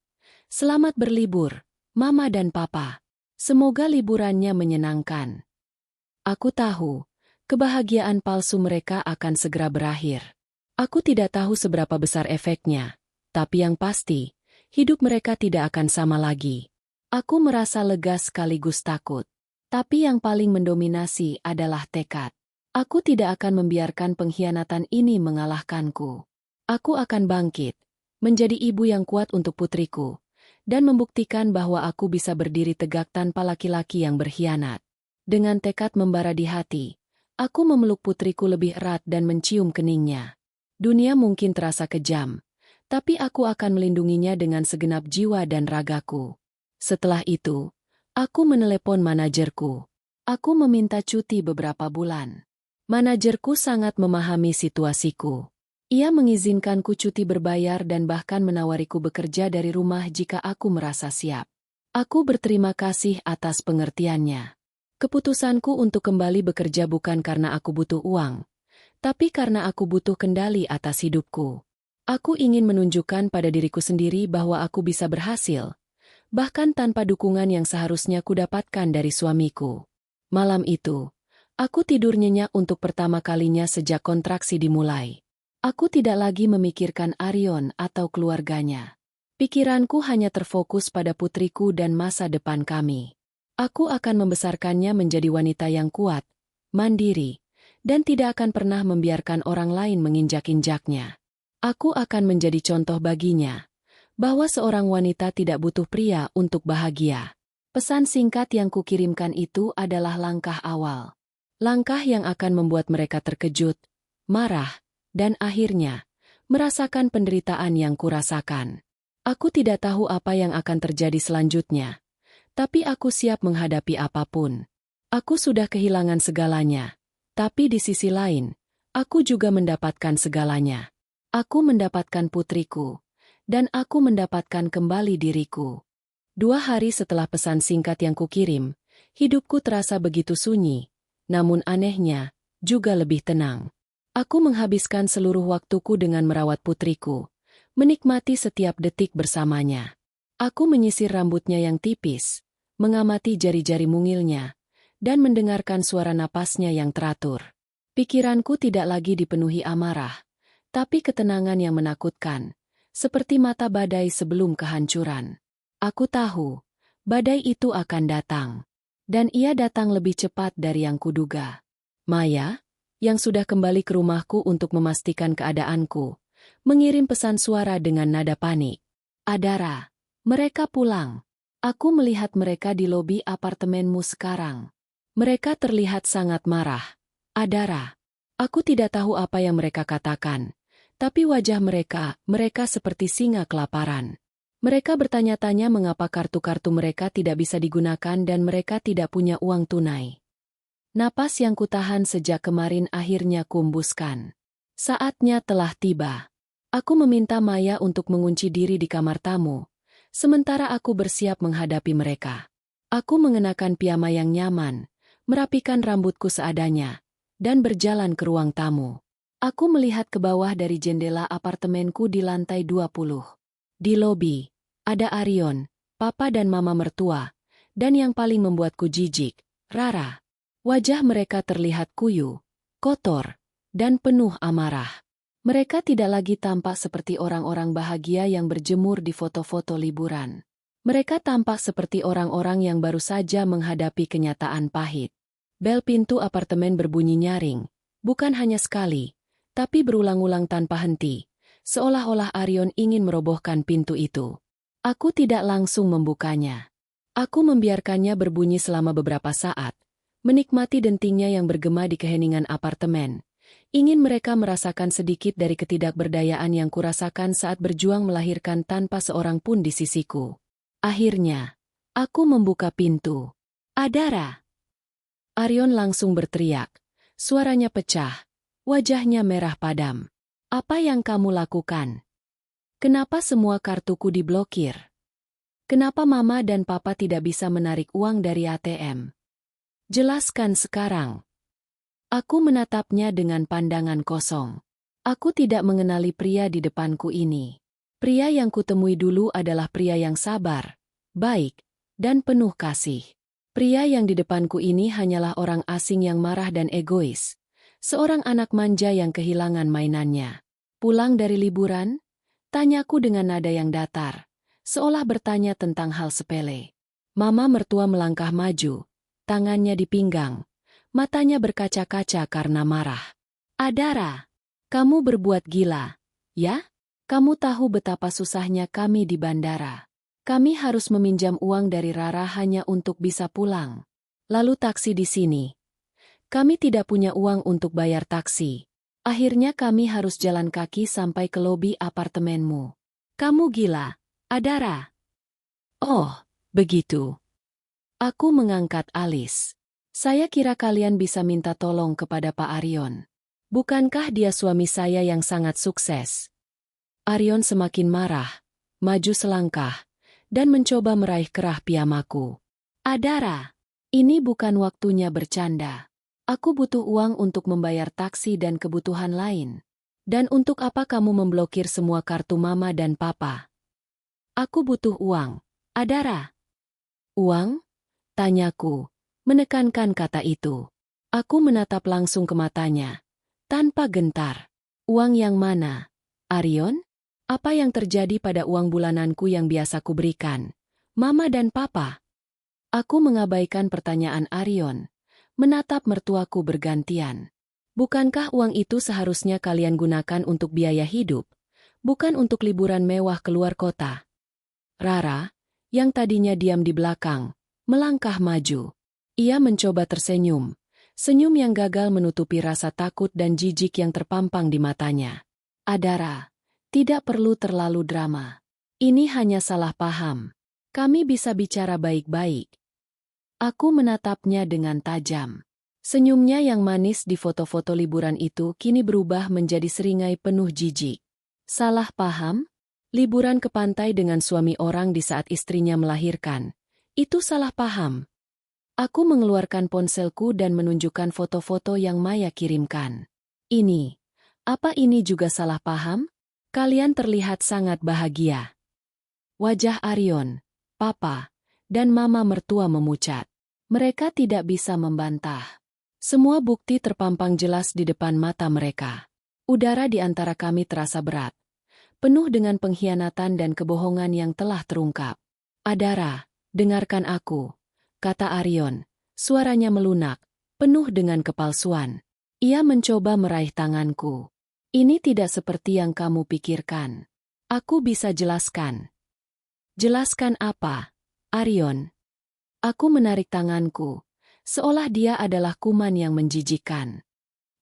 "Selamat berlibur, mama dan papa. Semoga liburannya menyenangkan." Aku tahu, kebahagiaan palsu mereka akan segera berakhir. Aku tidak tahu seberapa besar efeknya, tapi yang pasti, hidup mereka tidak akan sama lagi. Aku merasa lega sekaligus takut. Tapi yang paling mendominasi adalah tekad. Aku tidak akan membiarkan pengkhianatan ini mengalahkanku. Aku akan bangkit, menjadi ibu yang kuat untuk putriku, dan membuktikan bahwa aku bisa berdiri tegak tanpa laki-laki yang berkhianat. Dengan tekad membara di hati, aku memeluk putriku lebih erat dan mencium keningnya. Dunia mungkin terasa kejam, tapi aku akan melindunginya dengan segenap jiwa dan ragaku. Setelah itu, aku menelepon manajerku. Aku meminta cuti beberapa bulan. Manajerku sangat memahami situasiku. Ia mengizinkanku cuti berbayar dan bahkan menawariku bekerja dari rumah jika aku merasa siap. Aku berterima kasih atas pengertiannya. Keputusanku untuk kembali bekerja bukan karena aku butuh uang, tapi karena aku butuh kendali atas hidupku. Aku ingin menunjukkan pada diriku sendiri bahwa aku bisa berhasil, bahkan tanpa dukungan yang seharusnya kudapatkan dari suamiku. Malam itu, aku tidur nyenyak untuk pertama kalinya sejak kontraksi dimulai. Aku tidak lagi memikirkan Arion atau keluarganya. Pikiranku hanya terfokus pada putriku dan masa depan kami. Aku akan membesarkannya menjadi wanita yang kuat, mandiri, dan tidak akan pernah membiarkan orang lain menginjak-injaknya. Aku akan menjadi contoh baginya, bahwa seorang wanita tidak butuh pria untuk bahagia. Pesan singkat yang kukirimkan itu adalah langkah awal. Langkah yang akan membuat mereka terkejut, marah, dan akhirnya, merasakan penderitaan yang kurasakan. Aku tidak tahu apa yang akan terjadi selanjutnya, tapi aku siap menghadapi apapun. Aku sudah kehilangan segalanya. Tapi di sisi lain, aku juga mendapatkan segalanya. Aku mendapatkan putriku, dan aku mendapatkan kembali diriku. 2 hari setelah pesan singkat yang kukirim, hidupku terasa begitu sunyi, namun anehnya, juga lebih tenang. Aku menghabiskan seluruh waktuku dengan merawat putriku, menikmati setiap detik bersamanya. Aku menyisir rambutnya yang tipis, mengamati jari-jari mungilnya, dan mendengarkan suara napasnya yang teratur. Pikiranku tidak lagi dipenuhi amarah, tapi ketenangan yang menakutkan, seperti mata badai sebelum kehancuran. Aku tahu, badai itu akan datang, dan ia datang lebih cepat dari yang kuduga. Maya, yang sudah kembali ke rumahku untuk memastikan keadaanku, mengirim pesan suara dengan nada panik. "Adara, mereka pulang. Aku melihat mereka di lobi apartemenmu sekarang. Mereka terlihat sangat marah. Adara." Aku tidak tahu apa yang mereka katakan, tapi wajah mereka seperti singa kelaparan. Mereka bertanya-tanya mengapa kartu-kartu mereka tidak bisa digunakan dan mereka tidak punya uang tunai. Napas yang kutahan sejak kemarin akhirnya kuembuskan. Saatnya telah tiba. Aku meminta Maya untuk mengunci diri di kamar tamu, sementara aku bersiap menghadapi mereka. Aku mengenakan piyama yang nyaman, merapikan rambutku seadanya, dan berjalan ke ruang tamu. Aku melihat ke bawah dari jendela apartemenku di lantai 20. Di lobi, ada Arion, papa dan mama mertua, dan yang paling membuatku jijik, Rara. Wajah mereka terlihat kuyu, kotor, dan penuh amarah. Mereka tidak lagi tampak seperti orang-orang bahagia yang berjemur di foto-foto liburan. Mereka tampak seperti orang-orang yang baru saja menghadapi kenyataan pahit. Bel pintu apartemen berbunyi nyaring, bukan hanya sekali, tapi berulang-ulang tanpa henti, seolah-olah Arion ingin merobohkan pintu itu. Aku tidak langsung membukanya. Aku membiarkannya berbunyi selama beberapa saat, menikmati dentingnya yang bergema di keheningan apartemen. Ingin mereka merasakan sedikit dari ketidakberdayaan yang kurasakan saat berjuang melahirkan tanpa seorang pun di sisiku. Akhirnya, aku membuka pintu. Adara! Arion langsung berteriak. Suaranya pecah. Wajahnya merah padam. Apa yang kamu lakukan? Kenapa semua kartuku diblokir? Kenapa mama dan papa tidak bisa menarik uang dari ATM? Jelaskan sekarang. Aku menatapnya dengan pandangan kosong. Aku tidak mengenali pria di depanku ini. Pria yang kutemui dulu adalah pria yang sabar, baik, dan penuh kasih. Pria yang di depanku ini hanyalah orang asing yang marah dan egois. Seorang anak manja yang kehilangan mainannya. Pulang dari liburan? Tanyaku dengan nada yang datar, seolah bertanya tentang hal sepele. Mama mertua melangkah maju, tangannya di pinggang, matanya berkaca-kaca karena marah. Adara, kamu berbuat gila, ya? Kamu tahu betapa susahnya kami di bandara. Kami harus meminjam uang dari Rara hanya untuk bisa pulang. Lalu taksi di sini. Kami tidak punya uang untuk bayar taksi. Akhirnya kami harus jalan kaki sampai ke lobi apartemenmu. Kamu gila, Adara. Oh, begitu. Aku mengangkat alis. Saya kira kalian bisa minta tolong kepada Pak Arion. Bukankah dia suami saya yang sangat sukses? Arion semakin marah, maju selangkah, dan mencoba meraih kerah piyamaku. Adara, ini bukan waktunya bercanda. Aku butuh uang untuk membayar taksi dan kebutuhan lain. Dan untuk apa kamu memblokir semua kartu mama dan papa? Aku butuh uang, Adara. Uang? Tanyaku, menekankan kata itu. Aku menatap langsung ke matanya, tanpa gentar. Uang yang mana? Arion? Apa yang terjadi pada uang bulananku yang biasa kuberikan? Mama dan papa? Aku mengabaikan pertanyaan Arion, menatap mertuaku bergantian. Bukankah uang itu seharusnya kalian gunakan untuk biaya hidup, bukan untuk liburan mewah keluar kota? Rara, yang tadinya diam di belakang, melangkah maju. Ia mencoba tersenyum, senyum yang gagal menutupi rasa takut dan jijik yang terpampang di matanya. Adara, tidak perlu terlalu drama. Ini hanya salah paham. Kami bisa bicara baik-baik. Aku menatapnya dengan tajam. Senyumnya yang manis di foto-foto liburan itu kini berubah menjadi seringai penuh jijik. Salah paham? Liburan ke pantai dengan suami orang di saat istrinya melahirkan. Itu salah paham. Aku mengeluarkan ponselku dan menunjukkan foto-foto yang Maya kirimkan. Ini. Apa ini juga salah paham? Kalian terlihat sangat bahagia. Wajah Arion, papa, dan mama mertua memucat. Mereka tidak bisa membantah. Semua bukti terpampang jelas di depan mata mereka. Udara di antara kami terasa berat, penuh dengan pengkhianatan dan kebohongan yang telah terungkap. Adara, dengarkan aku, kata Arion, suaranya melunak, penuh dengan kepalsuan. Ia mencoba meraih tanganku. Ini tidak seperti yang kamu pikirkan. Aku bisa jelaskan. Jelaskan apa, Arion? Aku menarik tanganku, seolah dia adalah kuman yang menjijikkan.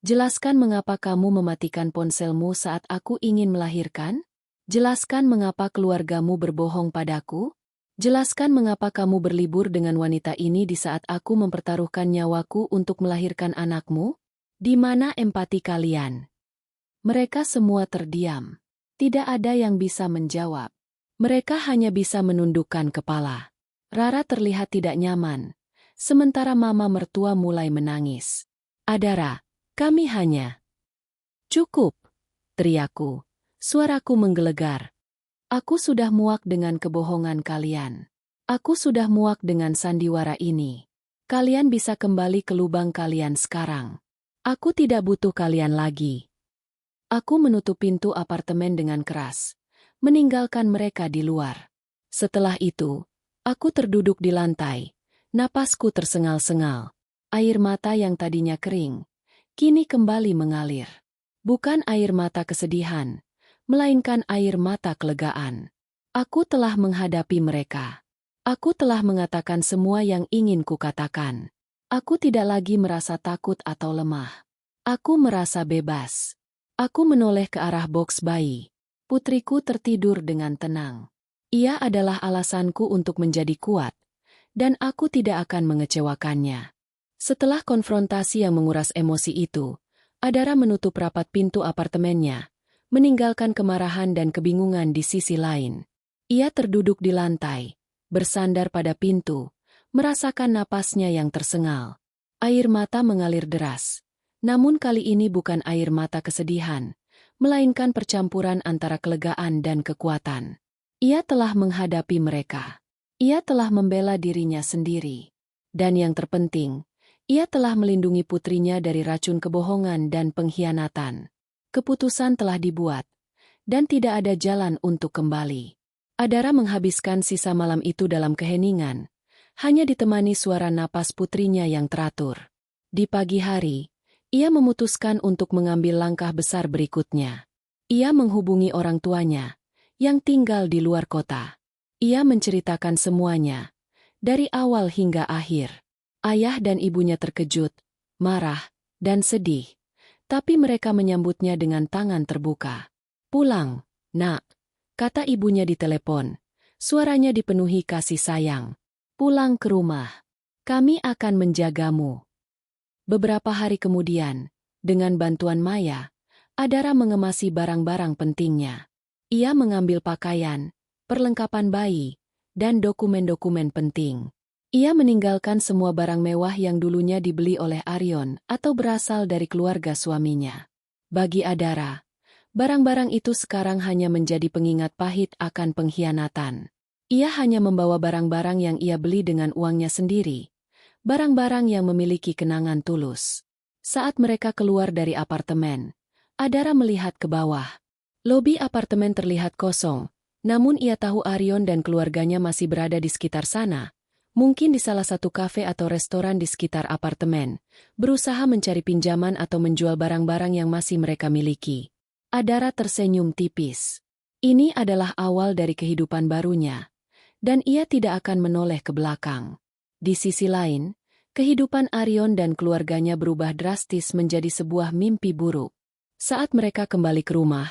Jelaskan mengapa kamu mematikan ponselmu saat aku ingin melahirkan? Jelaskan mengapa keluargamu berbohong padaku? Jelaskan mengapa kamu berlibur dengan wanita ini di saat aku mempertaruhkan nyawaku untuk melahirkan anakmu? Di mana empati kalian? Mereka semua terdiam. Tidak ada yang bisa menjawab. Mereka hanya bisa menundukkan kepala. Rara terlihat tidak nyaman, sementara mama mertua mulai menangis. Adara, kami hanya... Cukup, teriakku. Suaraku menggelegar. Aku sudah muak dengan kebohongan kalian. Aku sudah muak dengan sandiwara ini. Kalian bisa kembali ke lubang kalian sekarang. Aku tidak butuh kalian lagi. Aku menutup pintu apartemen dengan keras, meninggalkan mereka di luar. Setelah itu, aku terduduk di lantai, napasku tersengal-sengal. Air mata yang tadinya kering, kini kembali mengalir. Bukan air mata kesedihan, melainkan air mata kelegaan. Aku telah menghadapi mereka. Aku telah mengatakan semua yang ingin kukatakan. Aku tidak lagi merasa takut atau lemah. Aku merasa bebas. Aku menoleh ke arah boks bayi. Putriku tertidur dengan tenang. Ia adalah alasanku untuk menjadi kuat, dan aku tidak akan mengecewakannya. Setelah konfrontasi yang menguras emosi itu, Adara menutup rapat pintu apartemennya, meninggalkan kemarahan dan kebingungan di sisi lain. Ia terduduk di lantai, bersandar pada pintu, merasakan napasnya yang tersengal. Air mata mengalir deras, namun kali ini bukan air mata kesedihan, melainkan percampuran antara kelegaan dan kekuatan. Ia telah menghadapi mereka. Ia telah membela dirinya sendiri. Dan yang terpenting, ia telah melindungi putrinya dari racun kebohongan dan pengkhianatan. Keputusan telah dibuat, dan tidak ada jalan untuk kembali. Adara menghabiskan sisa malam itu dalam keheningan, hanya ditemani suara napas putrinya yang teratur. Di pagi hari, ia memutuskan untuk mengambil langkah besar berikutnya. Ia menghubungi orang tuanya, yang tinggal di luar kota. Ia menceritakan semuanya, dari awal hingga akhir. Ayah dan ibunya terkejut, marah, dan sedih, tapi mereka menyambutnya dengan tangan terbuka. "Pulang, nak," kata ibunya di telepon. Suaranya dipenuhi kasih sayang. "Pulang ke rumah. Kami akan menjagamu." Beberapa hari kemudian, dengan bantuan Maya, Adara mengemasi barang-barang pentingnya. Ia mengambil pakaian, perlengkapan bayi, dan dokumen-dokumen penting. Ia meninggalkan semua barang mewah yang dulunya dibeli oleh Arion atau berasal dari keluarga suaminya. Bagi Adara, barang-barang itu sekarang hanya menjadi pengingat pahit akan pengkhianatan. Ia hanya membawa barang-barang yang ia beli dengan uangnya sendiri, barang-barang yang memiliki kenangan tulus. Saat mereka keluar dari apartemen, Adara melihat ke bawah. Lobi apartemen terlihat kosong, namun ia tahu Arion dan keluarganya masih berada di sekitar sana. Mungkin di salah satu kafe atau restoran di sekitar apartemen, berusaha mencari pinjaman atau menjual barang-barang yang masih mereka miliki. Adara tersenyum tipis. Ini adalah awal dari kehidupan barunya, dan ia tidak akan menoleh ke belakang. Di sisi lain, kehidupan Arion dan keluarganya berubah drastis menjadi sebuah mimpi buruk. Saat mereka kembali ke rumah,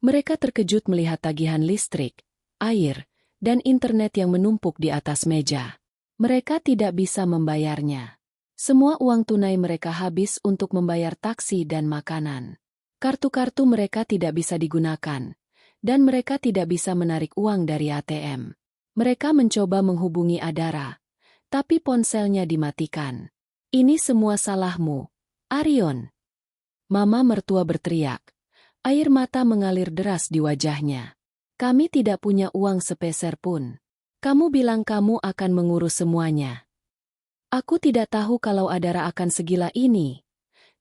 mereka terkejut melihat tagihan listrik, air, dan internet yang menumpuk di atas meja. Mereka tidak bisa membayarnya. Semua uang tunai mereka habis untuk membayar taksi dan makanan. Kartu-kartu mereka tidak bisa digunakan, dan mereka tidak bisa menarik uang dari ATM. Mereka mencoba menghubungi Adara, tapi ponselnya dimatikan. "Ini semua salahmu, Arion!" Mama mertua berteriak. Air mata mengalir deras di wajahnya. "Kami tidak punya uang sepeser pun. Kamu bilang kamu akan mengurus semuanya." "Aku tidak tahu kalau Adara akan segila ini,"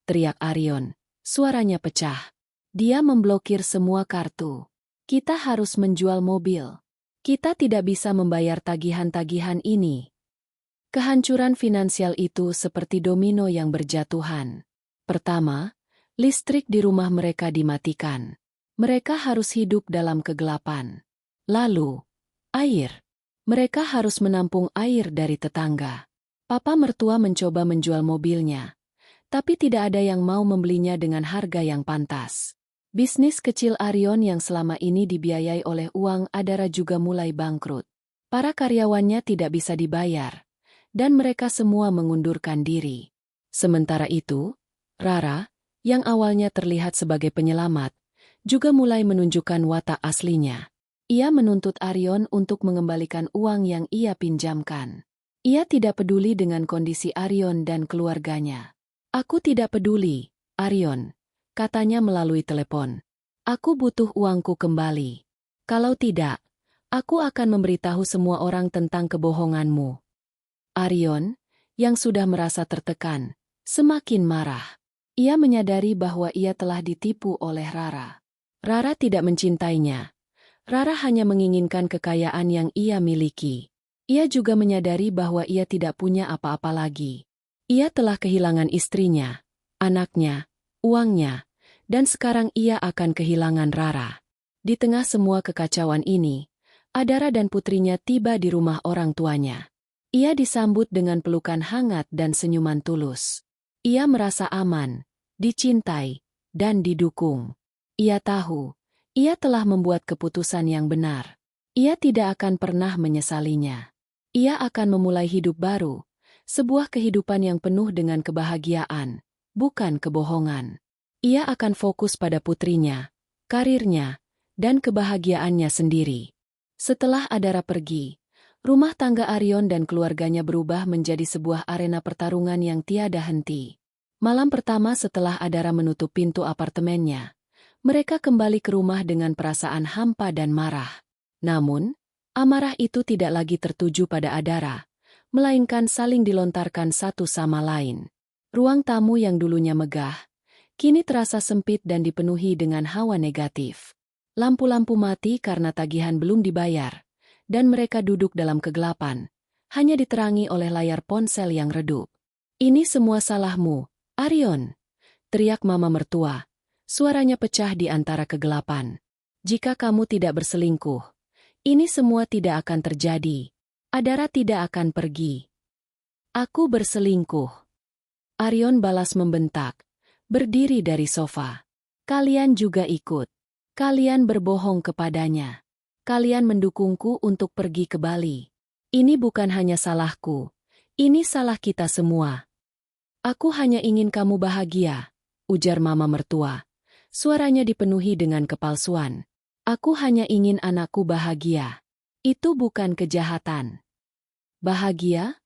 teriak Arion. Suaranya pecah. Dia memblokir semua kartu. "Kita harus menjual mobil. Kita tidak bisa membayar tagihan-tagihan ini." Kehancuran finansial itu seperti domino yang berjatuhan. Pertama, listrik di rumah mereka dimatikan. Mereka harus hidup dalam kegelapan. Lalu, air. Mereka harus menampung air dari tetangga. Papa mertua mencoba menjual mobilnya, tapi tidak ada yang mau membelinya dengan harga yang pantas. Bisnis kecil Arion yang selama ini dibiayai oleh uang Adara juga mulai bangkrut. Para karyawannya tidak bisa dibayar, dan mereka semua mengundurkan diri. Sementara itu, Rara, yang awalnya terlihat sebagai penyelamat, juga mulai menunjukkan watak aslinya. Ia menuntut Arion untuk mengembalikan uang yang ia pinjamkan. Ia tidak peduli dengan kondisi Arion dan keluarganya. "Aku tidak peduli, Arion. katanya melalui telepon. Aku butuh uangku kembali. Kalau tidak, aku akan memberitahu semua orang tentang kebohonganmu. Arion, yang sudah merasa tertekan, semakin marah. Ia menyadari bahwa ia telah ditipu oleh Rara. Rara tidak mencintainya. Rara hanya menginginkan kekayaan yang ia miliki. Ia juga menyadari bahwa ia tidak punya apa-apa lagi. Ia telah kehilangan istrinya, anaknya, uangnya, dan sekarang ia akan kehilangan Rara. Di tengah semua kekacauan ini, Adara dan putrinya tiba di rumah orang tuanya. Ia disambut dengan pelukan hangat dan senyuman tulus. Ia merasa aman, dicintai, dan didukung. Ia tahu, ia telah membuat keputusan yang benar. Ia tidak akan pernah menyesalinya. Ia akan memulai hidup baru, sebuah kehidupan yang penuh dengan kebahagiaan, bukan kebohongan. Ia akan fokus pada putrinya, karirnya, dan kebahagiaannya sendiri. Setelah Adara pergi, rumah tangga Arion dan keluarganya berubah menjadi sebuah arena pertarungan yang tiada henti. Malam pertama setelah Adara menutup pintu apartemennya, mereka kembali ke rumah dengan perasaan hampa dan marah. Namun, amarah itu tidak lagi tertuju pada Adara, melainkan saling dilontarkan satu sama lain. Ruang tamu yang dulunya megah, kini terasa sempit dan dipenuhi dengan hawa negatif. Lampu-lampu mati karena tagihan belum dibayar, dan mereka duduk dalam kegelapan, hanya diterangi oleh layar ponsel yang redup. "Ini semua salahmu, Arion," teriak mama mertua. Suaranya pecah di antara kegelapan. "Jika kamu tidak berselingkuh, ini semua tidak akan terjadi. Adara tidak akan pergi." "Aku berselingkuh," Arion balas membentak, berdiri dari sofa. "Kalian juga ikut. Kalian berbohong kepadanya. Kalian mendukungku untuk pergi ke Bali. Ini bukan hanya salahku, ini salah kita semua." "Aku hanya ingin kamu bahagia," ujar mama mertua. Suaranya dipenuhi dengan kepalsuan. "Aku hanya ingin anakku bahagia. Itu bukan kejahatan." "Bahagia?"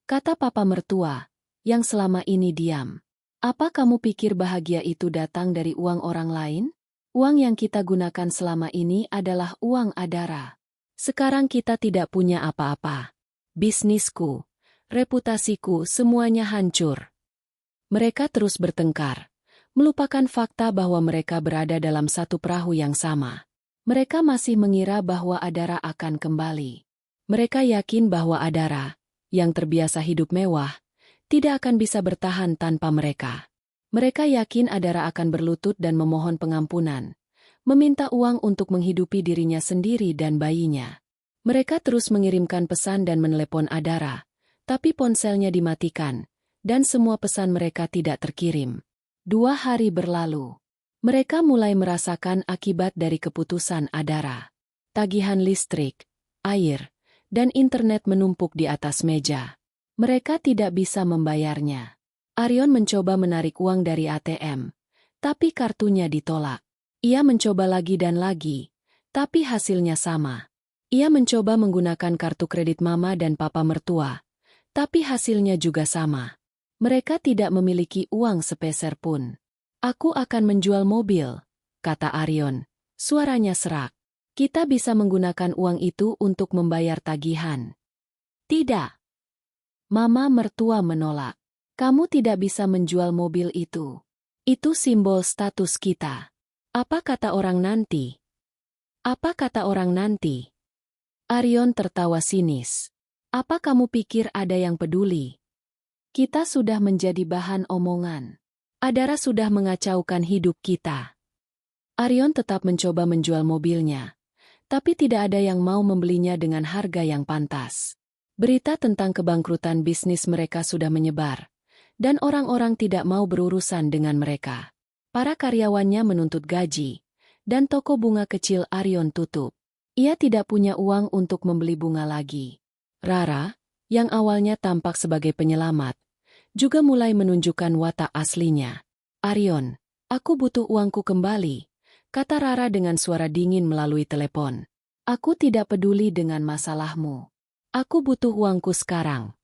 kata papa mertua, yang selama ini diam. "Apa kamu pikir bahagia itu datang dari uang orang lain? Uang yang kita gunakan selama ini adalah uang Adara. Sekarang kita tidak punya apa-apa. Bisnisku, reputasiku, semuanya hancur." Mereka terus bertengkar, melupakan fakta bahwa mereka berada dalam satu perahu yang sama. Mereka masih mengira bahwa Adara akan kembali. Mereka yakin bahwa Adara, yang terbiasa hidup mewah, tidak akan bisa bertahan tanpa mereka. Mereka yakin Adara akan berlutut dan memohon pengampunan, meminta uang untuk menghidupi dirinya sendiri dan bayinya. Mereka terus mengirimkan pesan dan menelepon Adara, tapi ponselnya dimatikan, dan semua pesan mereka tidak terkirim. 2 hari berlalu. Mereka mulai merasakan akibat dari keputusan Adara. Tagihan listrik, air, dan internet menumpuk di atas meja. Mereka tidak bisa membayarnya. Arion mencoba menarik uang dari ATM, tapi kartunya ditolak. Ia mencoba lagi dan lagi, tapi hasilnya sama. Ia mencoba menggunakan kartu kredit mama dan papa mertua, tapi hasilnya juga sama. Mereka tidak memiliki uang sepeser pun. "Aku akan menjual mobil," kata Arion. Suaranya serak. "Kita bisa menggunakan uang itu untuk membayar tagihan." "Tidak." Mama mertua menolak. "Kamu tidak bisa menjual mobil itu. Itu simbol status kita. Apa kata orang nanti?" "Apa kata orang nanti?" Arion tertawa sinis. "Apa kamu pikir ada yang peduli? Kita sudah menjadi bahan omongan. Adara sudah mengacaukan hidup kita." Arion tetap mencoba menjual mobilnya, tapi tidak ada yang mau membelinya dengan harga yang pantas. Berita tentang kebangkrutan bisnis mereka sudah menyebar, dan orang-orang tidak mau berurusan dengan mereka. Para karyawannya menuntut gaji, dan toko bunga kecil Arion tutup. Ia tidak punya uang untuk membeli bunga lagi. Rara, yang awalnya tampak sebagai penyelamat, juga mulai menunjukkan watak aslinya. "Arion, aku butuh uangku kembali," kata Rara dengan suara dingin melalui telepon. "Aku tidak peduli dengan masalahmu. Aku butuh uangku sekarang."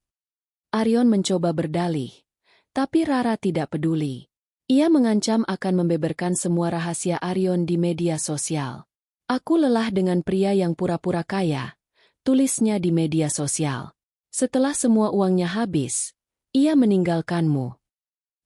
Arion mencoba berdalih, tapi Rara tidak peduli. Ia mengancam akan membeberkan semua rahasia Aryon di media sosial. Aku lelah dengan pria yang pura-pura kaya, tulisnya di media sosial. Setelah semua uangnya habis, ia meninggalkanmu.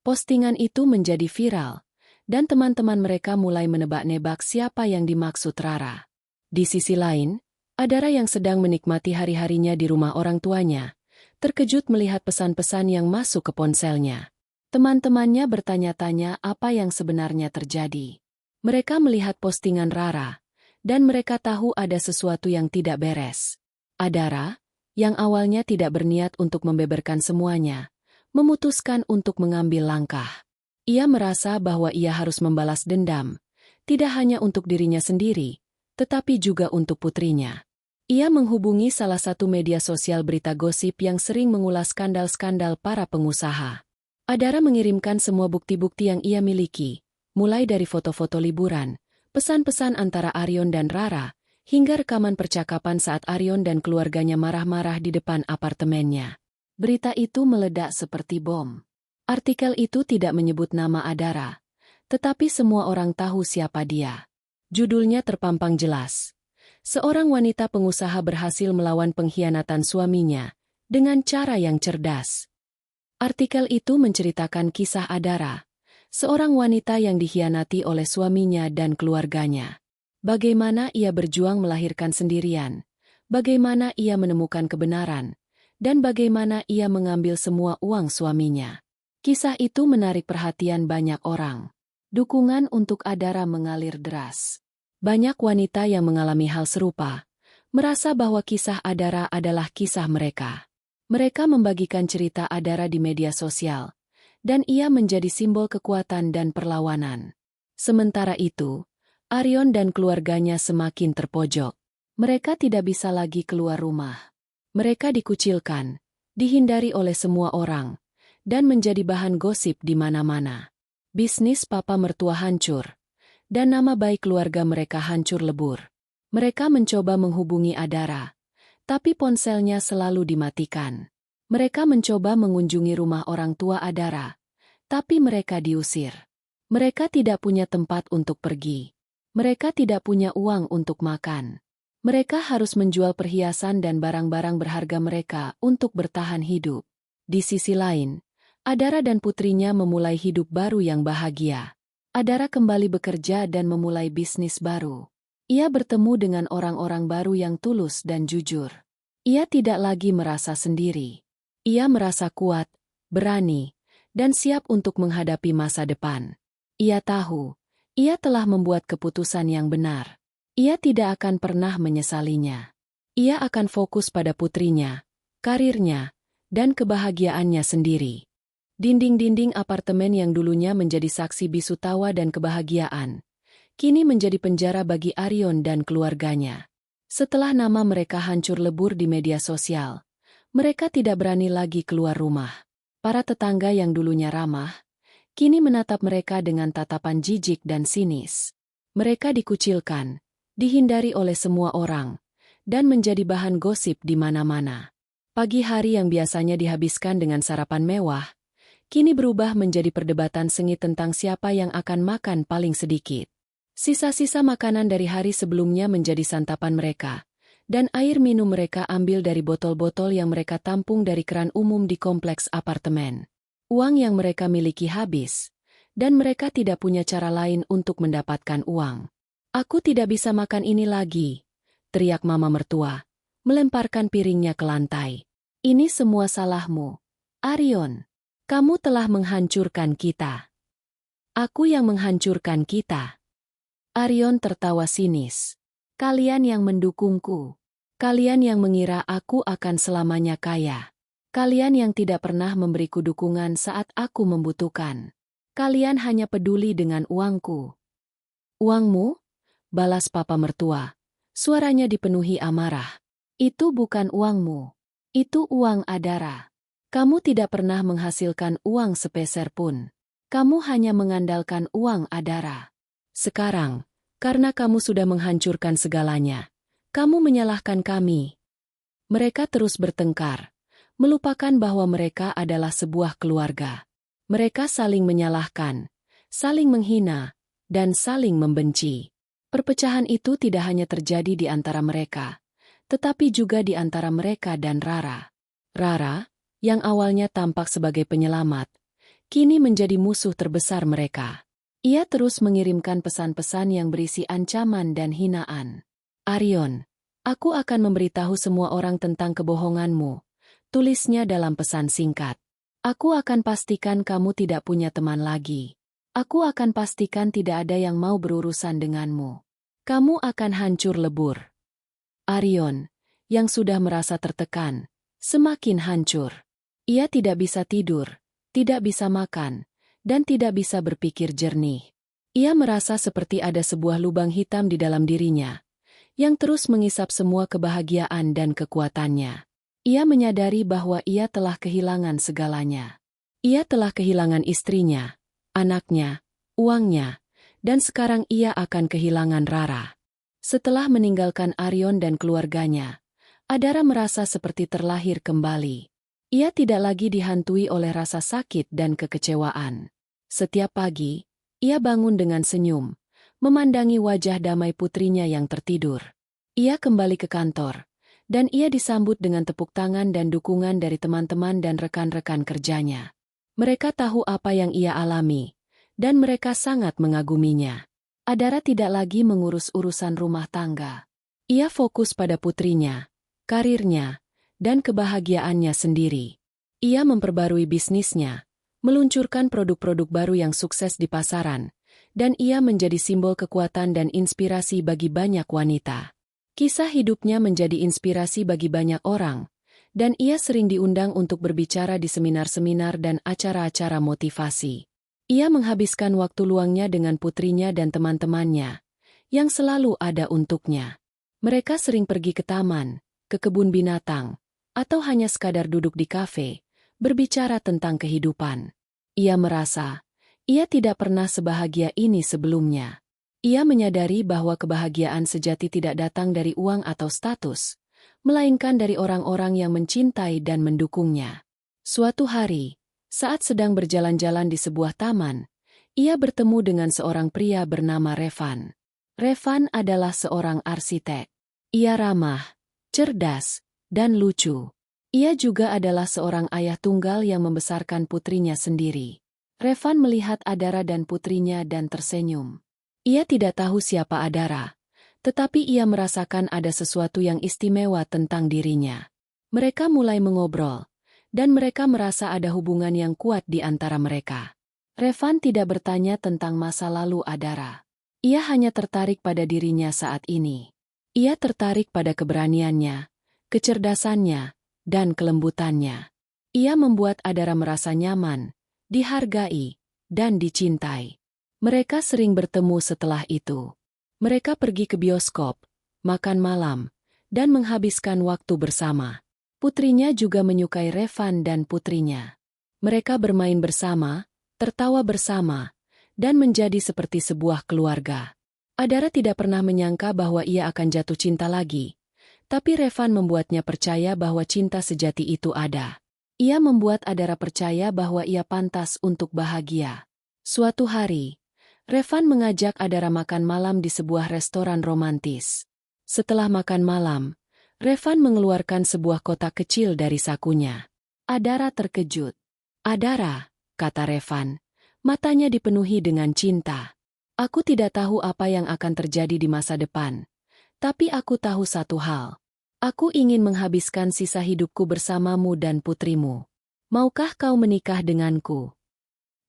Postingan itu menjadi viral, dan teman-teman mereka mulai menebak-nebak siapa yang dimaksud Rara. Di sisi lain, Adara yang sedang menikmati hari-harinya di rumah orang tuanya, terkejut melihat pesan-pesan yang masuk ke ponselnya. Teman-temannya bertanya-tanya apa yang sebenarnya terjadi. Mereka melihat postingan Rara, dan mereka tahu ada sesuatu yang tidak beres. Adara, yang awalnya tidak berniat untuk membeberkan semuanya, memutuskan untuk mengambil langkah. Ia merasa bahwa ia harus membalas dendam, tidak hanya untuk dirinya sendiri, tetapi juga untuk putrinya. Ia menghubungi salah satu media sosial berita gosip yang sering mengulas skandal-skandal para pengusaha. Adara mengirimkan semua bukti-bukti yang ia miliki, mulai dari foto-foto liburan, pesan-pesan antara Aryon dan Rara, hingga rekaman percakapan saat Aryon dan keluarganya marah-marah di depan apartemennya. Berita itu meledak seperti bom. Artikel itu tidak menyebut nama Adara, tetapi semua orang tahu siapa dia. Judulnya terpampang jelas. Seorang wanita pengusaha berhasil melawan pengkhianatan suaminya dengan cara yang cerdas. Artikel itu menceritakan kisah Adara, seorang wanita yang dikhianati oleh suaminya dan keluarganya. Bagaimana ia berjuang melahirkan sendirian, bagaimana ia menemukan kebenaran, dan bagaimana ia mengambil semua uang suaminya. Kisah itu menarik perhatian banyak orang. Dukungan untuk Adara mengalir deras. Banyak wanita yang mengalami hal serupa, merasa bahwa kisah Adara adalah kisah mereka. Mereka membagikan cerita Adara di media sosial, dan ia menjadi simbol kekuatan dan perlawanan. Sementara itu, Aryon dan keluarganya semakin terpojok. Mereka tidak bisa lagi keluar rumah. Mereka dikucilkan, dihindari oleh semua orang, dan menjadi bahan gosip di mana-mana. Bisnis papa mertua hancur, dan nama baik keluarga mereka hancur lebur. Mereka mencoba menghubungi Adara, tapi ponselnya selalu dimatikan. Mereka mencoba mengunjungi rumah orang tua Adara, tapi mereka diusir. Mereka tidak punya tempat untuk pergi. Mereka tidak punya uang untuk makan. Mereka harus menjual perhiasan dan barang-barang berharga mereka untuk bertahan hidup. Di sisi lain, Adara dan putrinya memulai hidup baru yang bahagia. Adara kembali bekerja dan memulai bisnis baru. Ia bertemu dengan orang-orang baru yang tulus dan jujur. Ia tidak lagi merasa sendiri. Ia merasa kuat, berani, dan siap untuk menghadapi masa depan. Ia tahu, ia telah membuat keputusan yang benar. Ia tidak akan pernah menyesalinya. Ia akan fokus pada putrinya, karirnya, dan kebahagiaannya sendiri. Dinding-dinding apartemen yang dulunya menjadi saksi bisu tawa dan kebahagiaan, kini menjadi penjara bagi Aryon dan keluarganya. Setelah nama mereka hancur lebur di media sosial, mereka tidak berani lagi keluar rumah. Para tetangga yang dulunya ramah, kini menatap mereka dengan tatapan jijik dan sinis. Mereka dikucilkan, dihindari oleh semua orang, dan menjadi bahan gosip di mana-mana. Pagi hari yang biasanya dihabiskan dengan sarapan mewah, kini berubah menjadi perdebatan sengit tentang siapa yang akan makan paling sedikit. Sisa-sisa makanan dari hari sebelumnya menjadi santapan mereka, dan air minum mereka ambil dari botol-botol yang mereka tampung dari keran umum di kompleks apartemen. Uang yang mereka miliki habis, dan mereka tidak punya cara lain untuk mendapatkan uang. "Aku tidak bisa makan ini lagi," teriak mama mertua, melemparkan piringnya ke lantai. "Ini semua salahmu, Aryon. Kamu telah menghancurkan kita." "Aku yang menghancurkan kita?" Aryon tertawa sinis. "Kalian yang mendukungku. Kalian yang mengira aku akan selamanya kaya. Kalian yang tidak pernah memberiku dukungan saat aku membutuhkan. Kalian hanya peduli dengan uangku." "Uangmu?" balas papa mertua. Suaranya dipenuhi amarah. "Itu bukan uangmu. Itu uang Adara. Kamu tidak pernah menghasilkan uang sepeser pun. Kamu hanya mengandalkan uang Adara. Sekarang, karena kamu sudah menghancurkan segalanya, kamu menyalahkan kami." Mereka terus bertengkar, melupakan bahwa mereka adalah sebuah keluarga. Mereka saling menyalahkan, saling menghina, dan saling membenci. Perpecahan itu tidak hanya terjadi di antara mereka, tetapi juga di antara mereka dan Rara. Rara, yang awalnya tampak sebagai penyelamat, kini menjadi musuh terbesar mereka. Ia terus mengirimkan pesan-pesan yang berisi ancaman dan hinaan. Arion, aku akan memberitahu semua orang tentang kebohonganmu, tulisnya dalam pesan singkat. Aku akan pastikan kamu tidak punya teman lagi. Aku akan pastikan tidak ada yang mau berurusan denganmu. Kamu akan hancur lebur. Arion, yang sudah merasa tertekan, semakin hancur. Ia tidak bisa tidur, tidak bisa makan, dan tidak bisa berpikir jernih. Ia merasa seperti ada sebuah lubang hitam di dalam dirinya, yang terus mengisap semua kebahagiaan dan kekuatannya. Ia menyadari bahwa ia telah kehilangan segalanya. Ia telah kehilangan istrinya, anaknya, uangnya, dan sekarang ia akan kehilangan Rara. Setelah meninggalkan Arion dan keluarganya, Adara merasa seperti terlahir kembali. Ia tidak lagi dihantui oleh rasa sakit dan kekecewaan. Setiap pagi, ia bangun dengan senyum, memandangi wajah damai putrinya yang tertidur. Ia kembali ke kantor, dan ia disambut dengan tepuk tangan dan dukungan dari teman-teman dan rekan-rekan kerjanya. Mereka tahu apa yang ia alami, dan mereka sangat mengaguminya. Adara tidak lagi mengurus urusan rumah tangga. Ia fokus pada putrinya, karirnya, dan kebahagiaannya sendiri. Ia memperbarui bisnisnya, meluncurkan produk-produk baru yang sukses di pasaran, dan ia menjadi simbol kekuatan dan inspirasi bagi banyak wanita. Kisah hidupnya menjadi inspirasi bagi banyak orang, dan ia sering diundang untuk berbicara di seminar-seminar dan acara-acara motivasi. Ia menghabiskan waktu luangnya dengan putrinya dan teman-temannya, yang selalu ada untuknya. Mereka sering pergi ke taman, ke kebun binatang, atau hanya sekadar duduk di kafe, berbicara tentang kehidupan. Ia merasa, ia tidak pernah sebahagia ini sebelumnya. Ia menyadari bahwa kebahagiaan sejati tidak datang dari uang atau status, melainkan dari orang-orang yang mencintai dan mendukungnya. Suatu hari, saat sedang berjalan-jalan di sebuah taman, ia bertemu dengan seorang pria bernama Revan. Revan adalah seorang arsitek. Ia ramah, cerdas, dan lucu. Ia juga adalah seorang ayah tunggal yang membesarkan putrinya sendiri. Revan melihat Adara dan putrinya dan tersenyum. Ia tidak tahu siapa Adara, tetapi ia merasakan ada sesuatu yang istimewa tentang dirinya. Mereka mulai mengobrol, dan mereka merasa ada hubungan yang kuat di antara mereka. Revan tidak bertanya tentang masa lalu Adara. Ia hanya tertarik pada dirinya saat ini. Ia tertarik pada keberaniannya, kecerdasannya, dan kelembutannya. Ia membuat Adara merasa nyaman, dihargai, dan dicintai. Mereka sering bertemu setelah itu. Mereka pergi ke bioskop, makan malam, dan menghabiskan waktu bersama. Putrinya juga menyukai Revan dan putrinya. Mereka bermain bersama, tertawa bersama, dan menjadi seperti sebuah keluarga. Adara tidak pernah menyangka bahwa ia akan jatuh cinta lagi, tapi Revan membuatnya percaya bahwa cinta sejati itu ada. Ia membuat Adara percaya bahwa ia pantas untuk bahagia. Suatu hari, Revan mengajak Adara makan malam di sebuah restoran romantis. Setelah makan malam, Revan mengeluarkan sebuah kotak kecil dari sakunya. Adara terkejut. "Adara," kata Revan, matanya dipenuhi dengan cinta. "Aku tidak tahu apa yang akan terjadi di masa depan, tapi aku tahu satu hal. Aku ingin menghabiskan sisa hidupku bersamamu dan putrimu. Maukah kau menikah denganku?"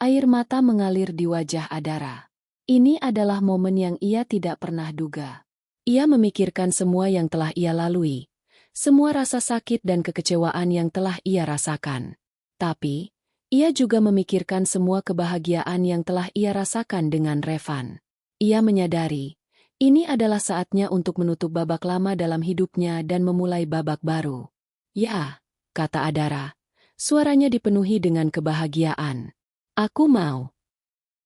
Air mata mengalir di wajah Adara. Ini adalah momen yang ia tidak pernah duga. Ia memikirkan semua yang telah ia lalui, semua rasa sakit dan kekecewaan yang telah ia rasakan. Tapi, ia juga memikirkan semua kebahagiaan yang telah ia rasakan dengan Revan. Ia menyadari, ini adalah saatnya untuk menutup babak lama dalam hidupnya dan memulai babak baru. "Ya," kata Adara, suaranya dipenuhi dengan kebahagiaan. "Aku mau."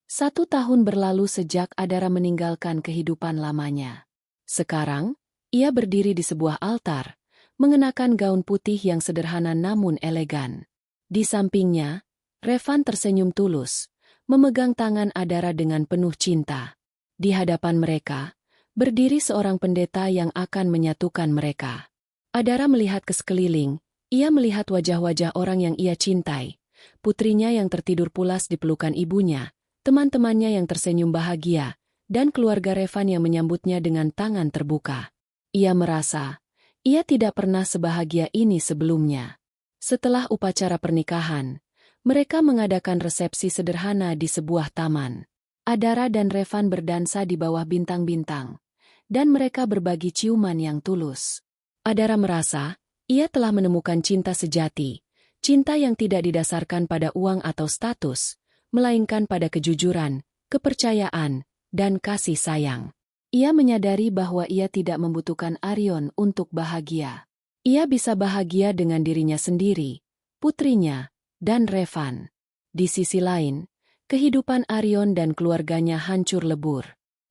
1 tahun berlalu sejak Adara meninggalkan kehidupan lamanya. Sekarang, ia berdiri di sebuah altar, mengenakan gaun putih yang sederhana namun elegan. Di sampingnya, Revan tersenyum tulus, memegang tangan Adara dengan penuh cinta. Di hadapan mereka, berdiri seorang pendeta yang akan menyatukan mereka. Adara melihat ke sekeliling, ia melihat wajah-wajah orang yang ia cintai, putrinya yang tertidur pulas di pelukan ibunya, teman-temannya yang tersenyum bahagia, dan keluarga Revan yang menyambutnya dengan tangan terbuka. Ia merasa, ia tidak pernah sebahagia ini sebelumnya. Setelah upacara pernikahan, mereka mengadakan resepsi sederhana di sebuah taman. Adara dan Revan berdansa di bawah bintang-bintang, dan mereka berbagi ciuman yang tulus. Adara merasa, ia telah menemukan cinta sejati, cinta yang tidak didasarkan pada uang atau status, melainkan pada kejujuran, kepercayaan, dan kasih sayang. Ia menyadari bahwa ia tidak membutuhkan Arion untuk bahagia. Ia bisa bahagia dengan dirinya sendiri, putrinya, dan Revan. Di sisi lain, kehidupan Arion dan keluarganya hancur lebur.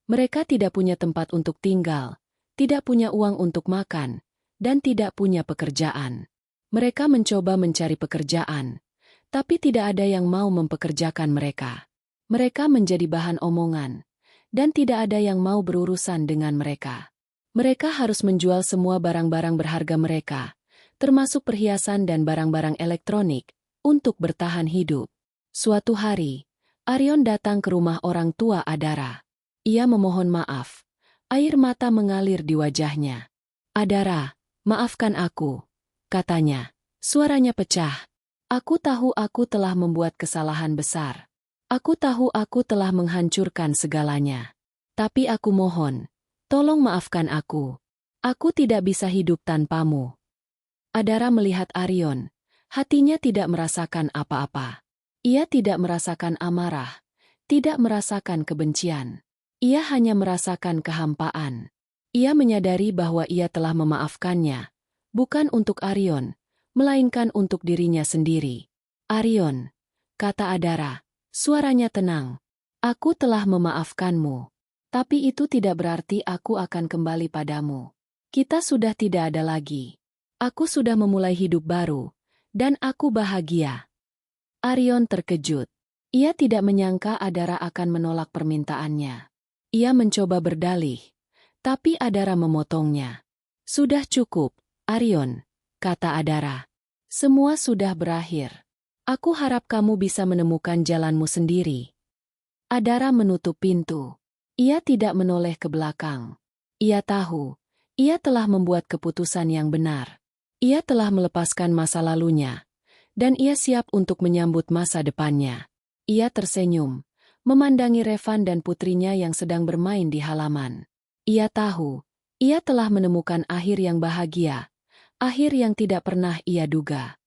Mereka tidak punya tempat untuk tinggal, tidak punya uang untuk makan, dan tidak punya pekerjaan. Mereka mencoba mencari pekerjaan, tapi tidak ada yang mau mempekerjakan mereka. Mereka menjadi bahan omongan, dan tidak ada yang mau berurusan dengan mereka. Mereka harus menjual semua barang-barang berharga mereka, termasuk perhiasan dan barang-barang elektronik, untuk bertahan hidup. Suatu hari, Arion datang ke rumah orang tua Adara. Ia memohon maaf. Air mata mengalir di wajahnya. "Adara, maafkan aku," katanya. Suaranya pecah. "Aku tahu aku telah membuat kesalahan besar. Aku tahu aku telah menghancurkan segalanya. Tapi aku mohon, tolong maafkan aku. Aku tidak bisa hidup tanpamu." Adara melihat Arion. Hatinya tidak merasakan apa-apa. Ia tidak merasakan amarah, tidak merasakan kebencian. Ia hanya merasakan kehampaan. Ia menyadari bahwa ia telah memaafkannya, bukan untuk Arion, melainkan untuk dirinya sendiri. "Arion," kata Adara, suaranya tenang. "Aku telah memaafkanmu. Tapi itu tidak berarti aku akan kembali padamu. Kita sudah tidak ada lagi. Aku sudah memulai hidup baru, dan aku bahagia." Arion terkejut. Ia tidak menyangka Adara akan menolak permintaannya. Ia mencoba berdalih, tapi Adara memotongnya. "Sudah cukup, Arion," kata Adara. "Semua sudah berakhir. Aku harap kamu bisa menemukan jalanmu sendiri." Adara menutup pintu. Ia tidak menoleh ke belakang. Ia tahu, ia telah membuat keputusan yang benar. Ia telah melepaskan masa lalunya, dan ia siap untuk menyambut masa depannya. Ia tersenyum, memandangi Revan dan putrinya yang sedang bermain di halaman. Ia tahu, ia telah menemukan akhir yang bahagia, akhir yang tidak pernah ia duga.